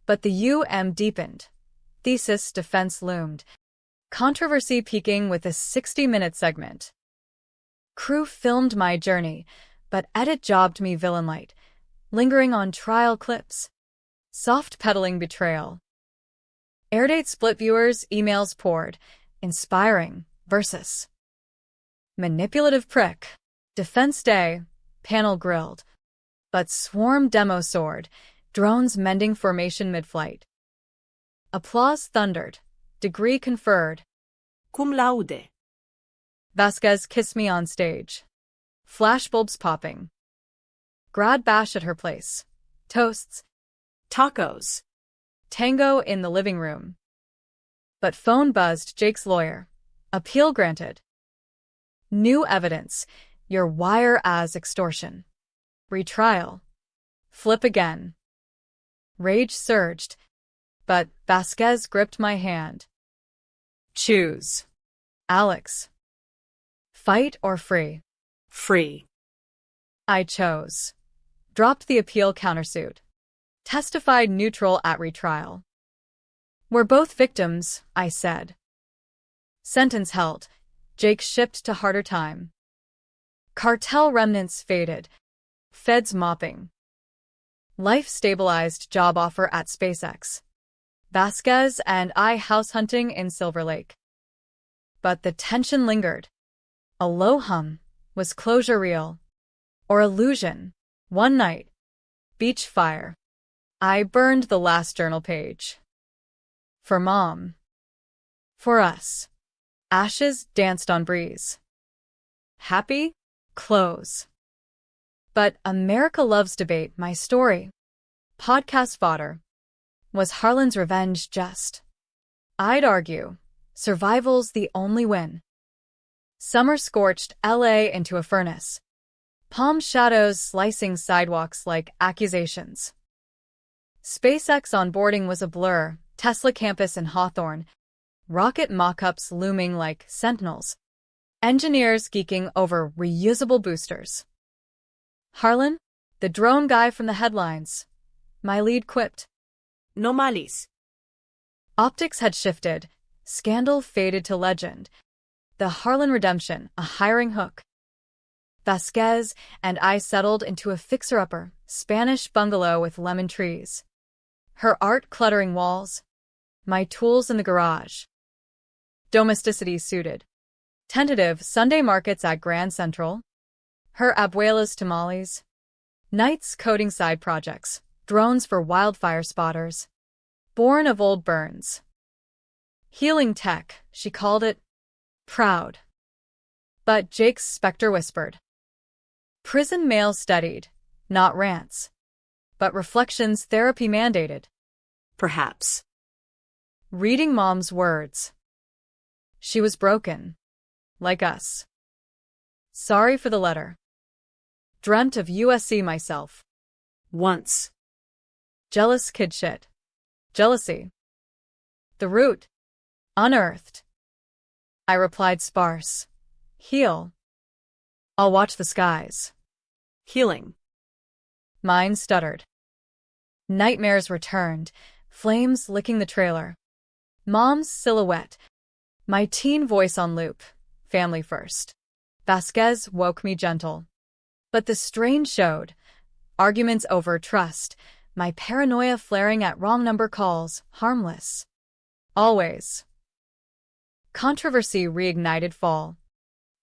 But the UM deepened. Thesis defense loomed. Controversy peaking with a 60-minute segment. Crew filmed my journey, but edit jobbed me villain light, lingering on trial clips. Soft pedaling betrayal. Airdate split viewers, emails poured. Inspiring, versus. Manipulative prick. Defense day, panel grilled. But swarm demo soared, drones mending formation mid-flight. Applause thundered. Degree conferred. Cum laude. Vasquez kissed me on stage. Flashbulbs popping. Grad bash at her place. Toasts. Tacos. Tango in the living room. But phone buzzed Jake's lawyer. Appeal granted. New evidence. Your wire as extortion. Retrial. Flip again. Rage surged, but Vasquez gripped my hand. Choose. Alex. Fight or free? Free. I chose. Dropped the appeal countersuit. Testified neutral at retrial. We're both victims, I said. Sentence held. Jake shipped to harder time. Cartel remnants faded. Feds mopping. Life stabilized job offer at SpaceX. Vasquez and I house hunting in Silver Lake. But the tension lingered. A low hum. Was closure real? Or illusion? One night. Beach fire. I burned the last journal page. For Mom. For us. Ashes danced on breeze. Happy? Close. But America loves debate, my story. Podcast fodder. Was Harlan's revenge just? I'd argue, survival's the only win. Summer scorched LA into a furnace. Palm shadows slicing sidewalks like accusations. SpaceX onboarding was a blur, Tesla campus in Hawthorne. Rocket mock-ups looming like sentinels. Engineers geeking over reusable boosters. Harlan, the drone guy from the headlines. My lead quipped. No malice. Optics had shifted. Scandal faded to legend. The Harlan redemption, a hiring hook. Vasquez and I settled into a fixer-upper, Spanish bungalow with lemon trees. Her art cluttering walls. My tools in the garage. Domesticity suited. Tentative Sunday markets at Grand Central. Her abuela's tamales. Nights coding side projects. Drones for wildfire spotters. Born of old burns. Healing tech, she called it. Proud. But Jake's specter whispered. Prison mail studied, not rants. But reflections therapy mandated. Perhaps. Reading Mom's words. She was broken. Like us. Sorry for the letter. Dreamt of USC myself. Once. Jealous kid shit. Jealousy. The root. Unearthed. I replied sparse. Heal. I'll watch the skies. Healing. Mine stuttered. Nightmares returned, flames licking the trailer. Mom's silhouette. My teen voice on loop. Family first. Vasquez woke me gentle. But the strain showed. Arguments over trust. My paranoia flaring at wrong number calls. Harmless. Always. Controversy reignited fall.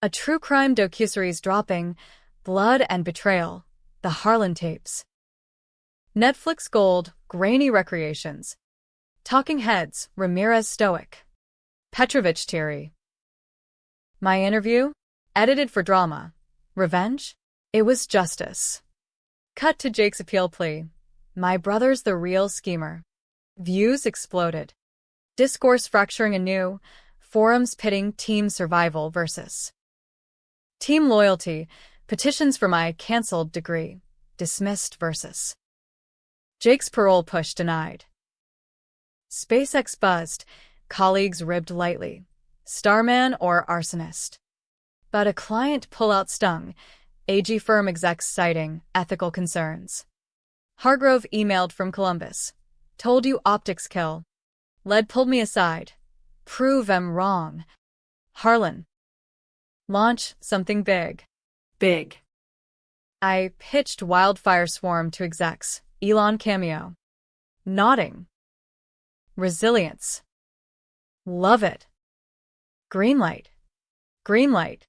A true crime docuseries dropping. Blood and betrayal. The Harlan tapes. Netflix Gold. Grainy recreations. Talking heads. Ramirez stoic. Petrovich teary. My interview? Edited for drama. Revenge? It was justice. Cut to Jake's appeal plea. My brother's the real schemer. Views exploded. Discourse fracturing anew. Forums pitting team survival versus team loyalty. Petitions for my cancelled degree. Dismissed versus Jake's parole push denied. SpaceX buzzed. Colleagues ribbed lightly. Starman or arsonist. But a client pullout stung. AG firm execs citing ethical concerns. Hargrove emailed from Columbus. Told you optics kill. Led pulled me aside. Prove I'm wrong. Harlan. Launch something big. Big. I pitched Wildfire Swarm to execs. Elon cameo. Nodding. Resilience. Love it. Green light. Green light.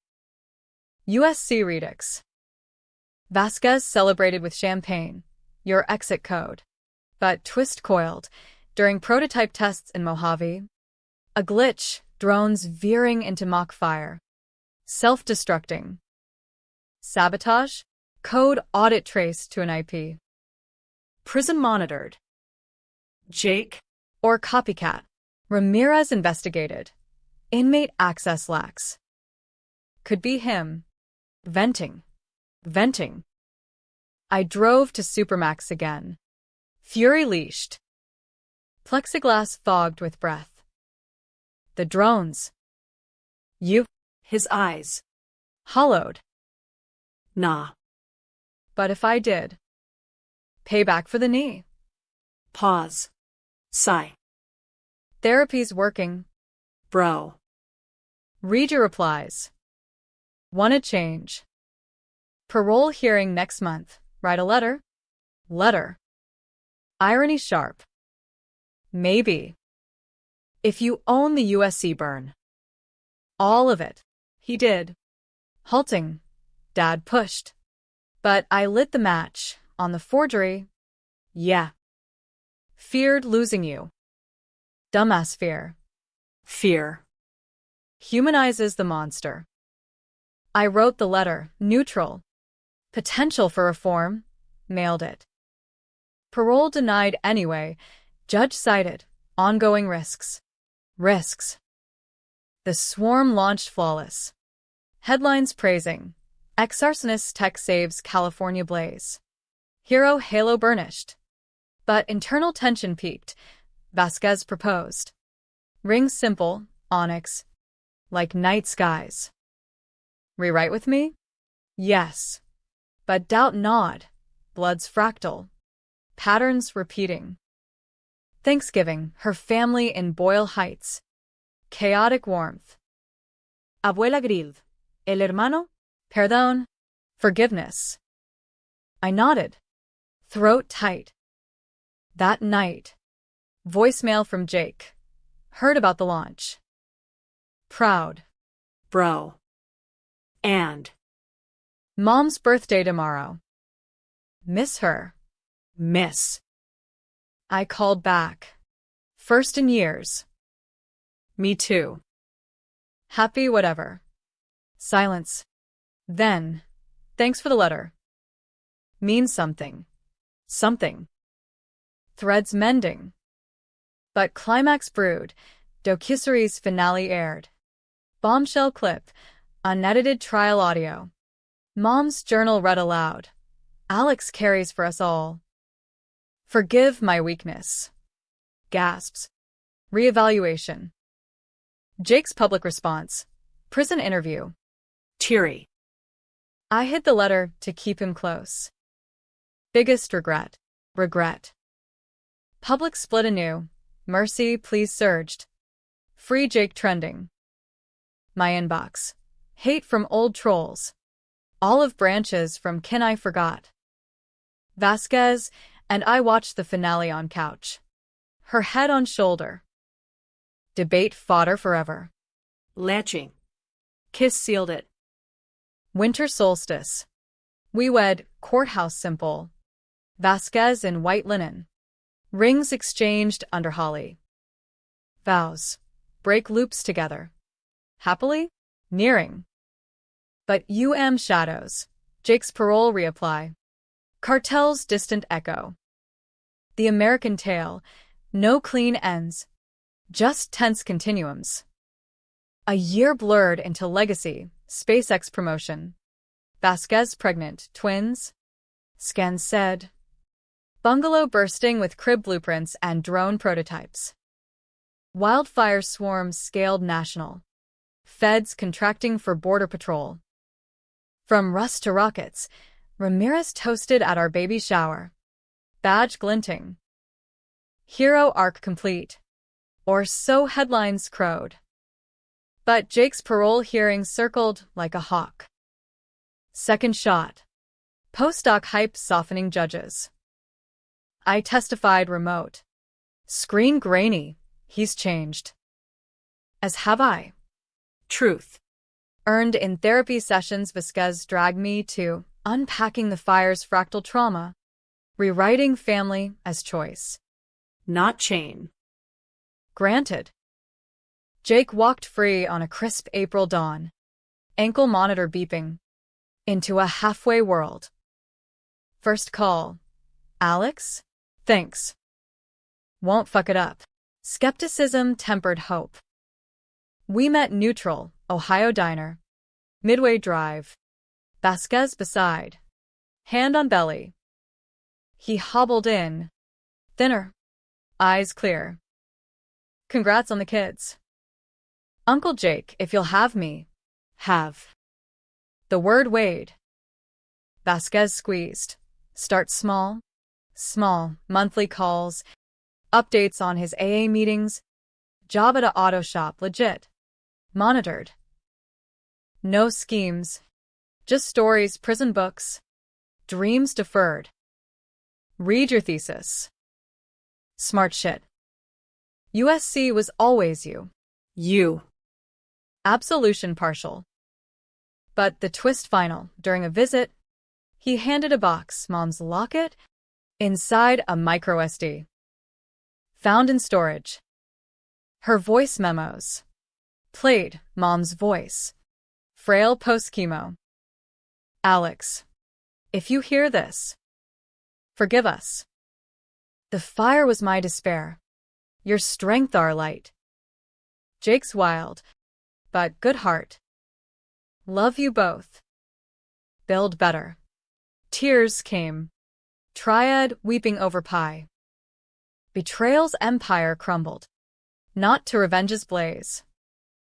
USC Redux. Vasquez celebrated with champagne. Your exit code. But twist coiled. During prototype tests in Mojave, a glitch, drones veering into mock fire. Self-destructing. Sabotage, code audit trace to an IP. Prison monitored. Jake. Or copycat. Ramirez investigated. Inmate access lacks. Could be him. Venting. Venting. I drove to Supermax again. Fury leashed. Plexiglass fogged with breath. The drones. You. His eyes. Hollowed. Nah. But if I did. Payback for the knee. Pause. Sigh. Therapy's working. Bro. Read your replies. Wanna change. Parole hearing next month. Write a letter. Letter. Irony sharp. Maybe. If you own the USC burn. All of it. He did. Halting. Dad pushed. But I lit the match. On the forgery. Yeah. Feared losing you. Dumbass fear. Fear. Humanizes the monster. I wrote the letter, neutral. Potential for reform. Mailed it. Parole denied anyway. Judge cited. Ongoing risks. Risks. The swarm launched flawless. Headlines praising. Ex-arsonist tech saves California blaze. Hero halo burnished. But internal tension peaked. Vasquez proposed. Ring simple, onyx. Like night skies. Rewrite with me? Yes. But doubt not. Blood's fractal. Patterns repeating. Thanksgiving, her family in Boyle Heights. Chaotic warmth. Abuela grilled. El hermano? Perdón. Forgiveness. I nodded. Throat tight. That night. Voicemail from Jake. Heard about the launch. Proud. Bro. And. Mom's birthday tomorrow. Miss her. Miss. I called back. First in years. Me too. Happy whatever. Silence. Then. Thanks for the letter. Means something. Something. Threads mending. But climax brewed. Docuseries finale aired. Bombshell clip. Unedited trial audio. Mom's journal read aloud. Alex carries for us all. Forgive my weakness. Gasps. Reevaluation. Jake's public response. Prison interview. Teary. I hid the letter to keep him close. Biggest regret. Regret. Public split anew. Mercy pleas surged. Free Jake trending. My inbox. Hate from old trolls. Olive branches from kin I forgot. Vasquez and I watched the finale on couch. Her head on shoulder. Debate fodder forever. Latching. Kiss sealed it. Winter solstice. We wed, courthouse simple. Vasquez in white linen. Rings exchanged under holly. Vows. Break loops together. Happily? Nearing. But shadows. Jake's parole reapply. Cartel's distant echo. The American tale. No clean ends. Just tense continuums. A year blurred into legacy. SpaceX promotion. Vasquez pregnant. Twins. Scans said. Bungalow bursting with crib blueprints and drone prototypes. Wildfire swarms scaled national. Feds contracting for border patrol. From rust to rockets, Ramirez toasted at our baby shower. Badge glinting. Hero arc complete. Or so headlines crowed. But Jake's parole hearing circled like a hawk. Second shot. Postdoc hype softening judges. I testified remote. Screen grainy. He's changed. As have I. Truth. Earned in therapy sessions, Vasquez dragged me to unpacking the fire's fractal trauma, rewriting family as choice. not chain. Granted. Jake walked free on a crisp April dawn, ankle monitor beeping, into a halfway world. First call. Alex? Thanks. Won't fuck it up. Skepticism tempered hope. We met neutral, Ohio diner. Midway drive. Vasquez beside. Hand on belly. He hobbled in. Thinner. Eyes clear. Congrats on the kids. Uncle Jake, if you'll have me. Have. The word weighed. Vasquez squeezed. Start small. Small, monthly calls. Updates on his AA meetings. Job at a auto shop, legit. Monitored. No schemes. Just stories, prison books. Dreams deferred. Read your thesis. Smart shit. USC was always you. You. Absolution partial. But the twist final, during a visit, he handed a box, Mom's locket, inside a micro SD. Found in storage. Her voice memos. Played, Mom's voice. Frail post-chemo. Alex, if you hear this, forgive us. The fire was my despair. Your strength our light. Jake's wild, but good heart. Love you both. Build better. Tears came. Triad weeping over pie. Betrayal's empire crumbled. Not to revenge's blaze,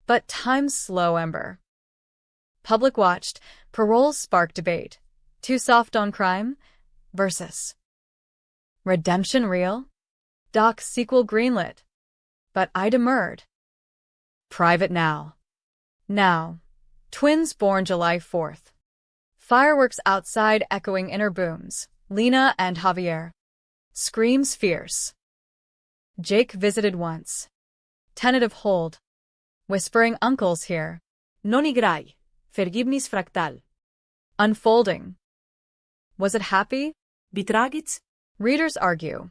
but time's slow ember. Public watched, paroles sparked debate. Too soft on crime? Versus. Redemption real? Doc sequel greenlit. But I demurred. Private now. Now. Twins born July 4th. Fireworks outside echoing inner booms. Lena and Javier. Screams fierce. Jake visited once. Tentative hold. Whispering uncles here. Non igrai. Vergibnis fractal. Unfolding. Was it happy? Betragits? Readers argue.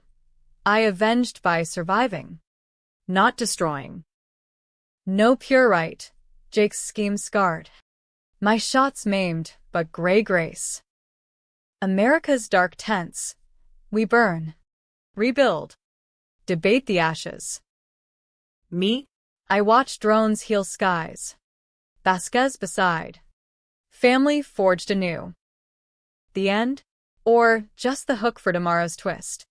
I avenged by surviving. Not destroying. No pure right. Jake's scheme scarred. My shots maimed, but gray grace. America's dark tents. We burn. Rebuild. Debate the ashes. Me? I watch drones heal skies. Vasquez beside. Family forged anew. The end? Or just the hook for tomorrow's twist?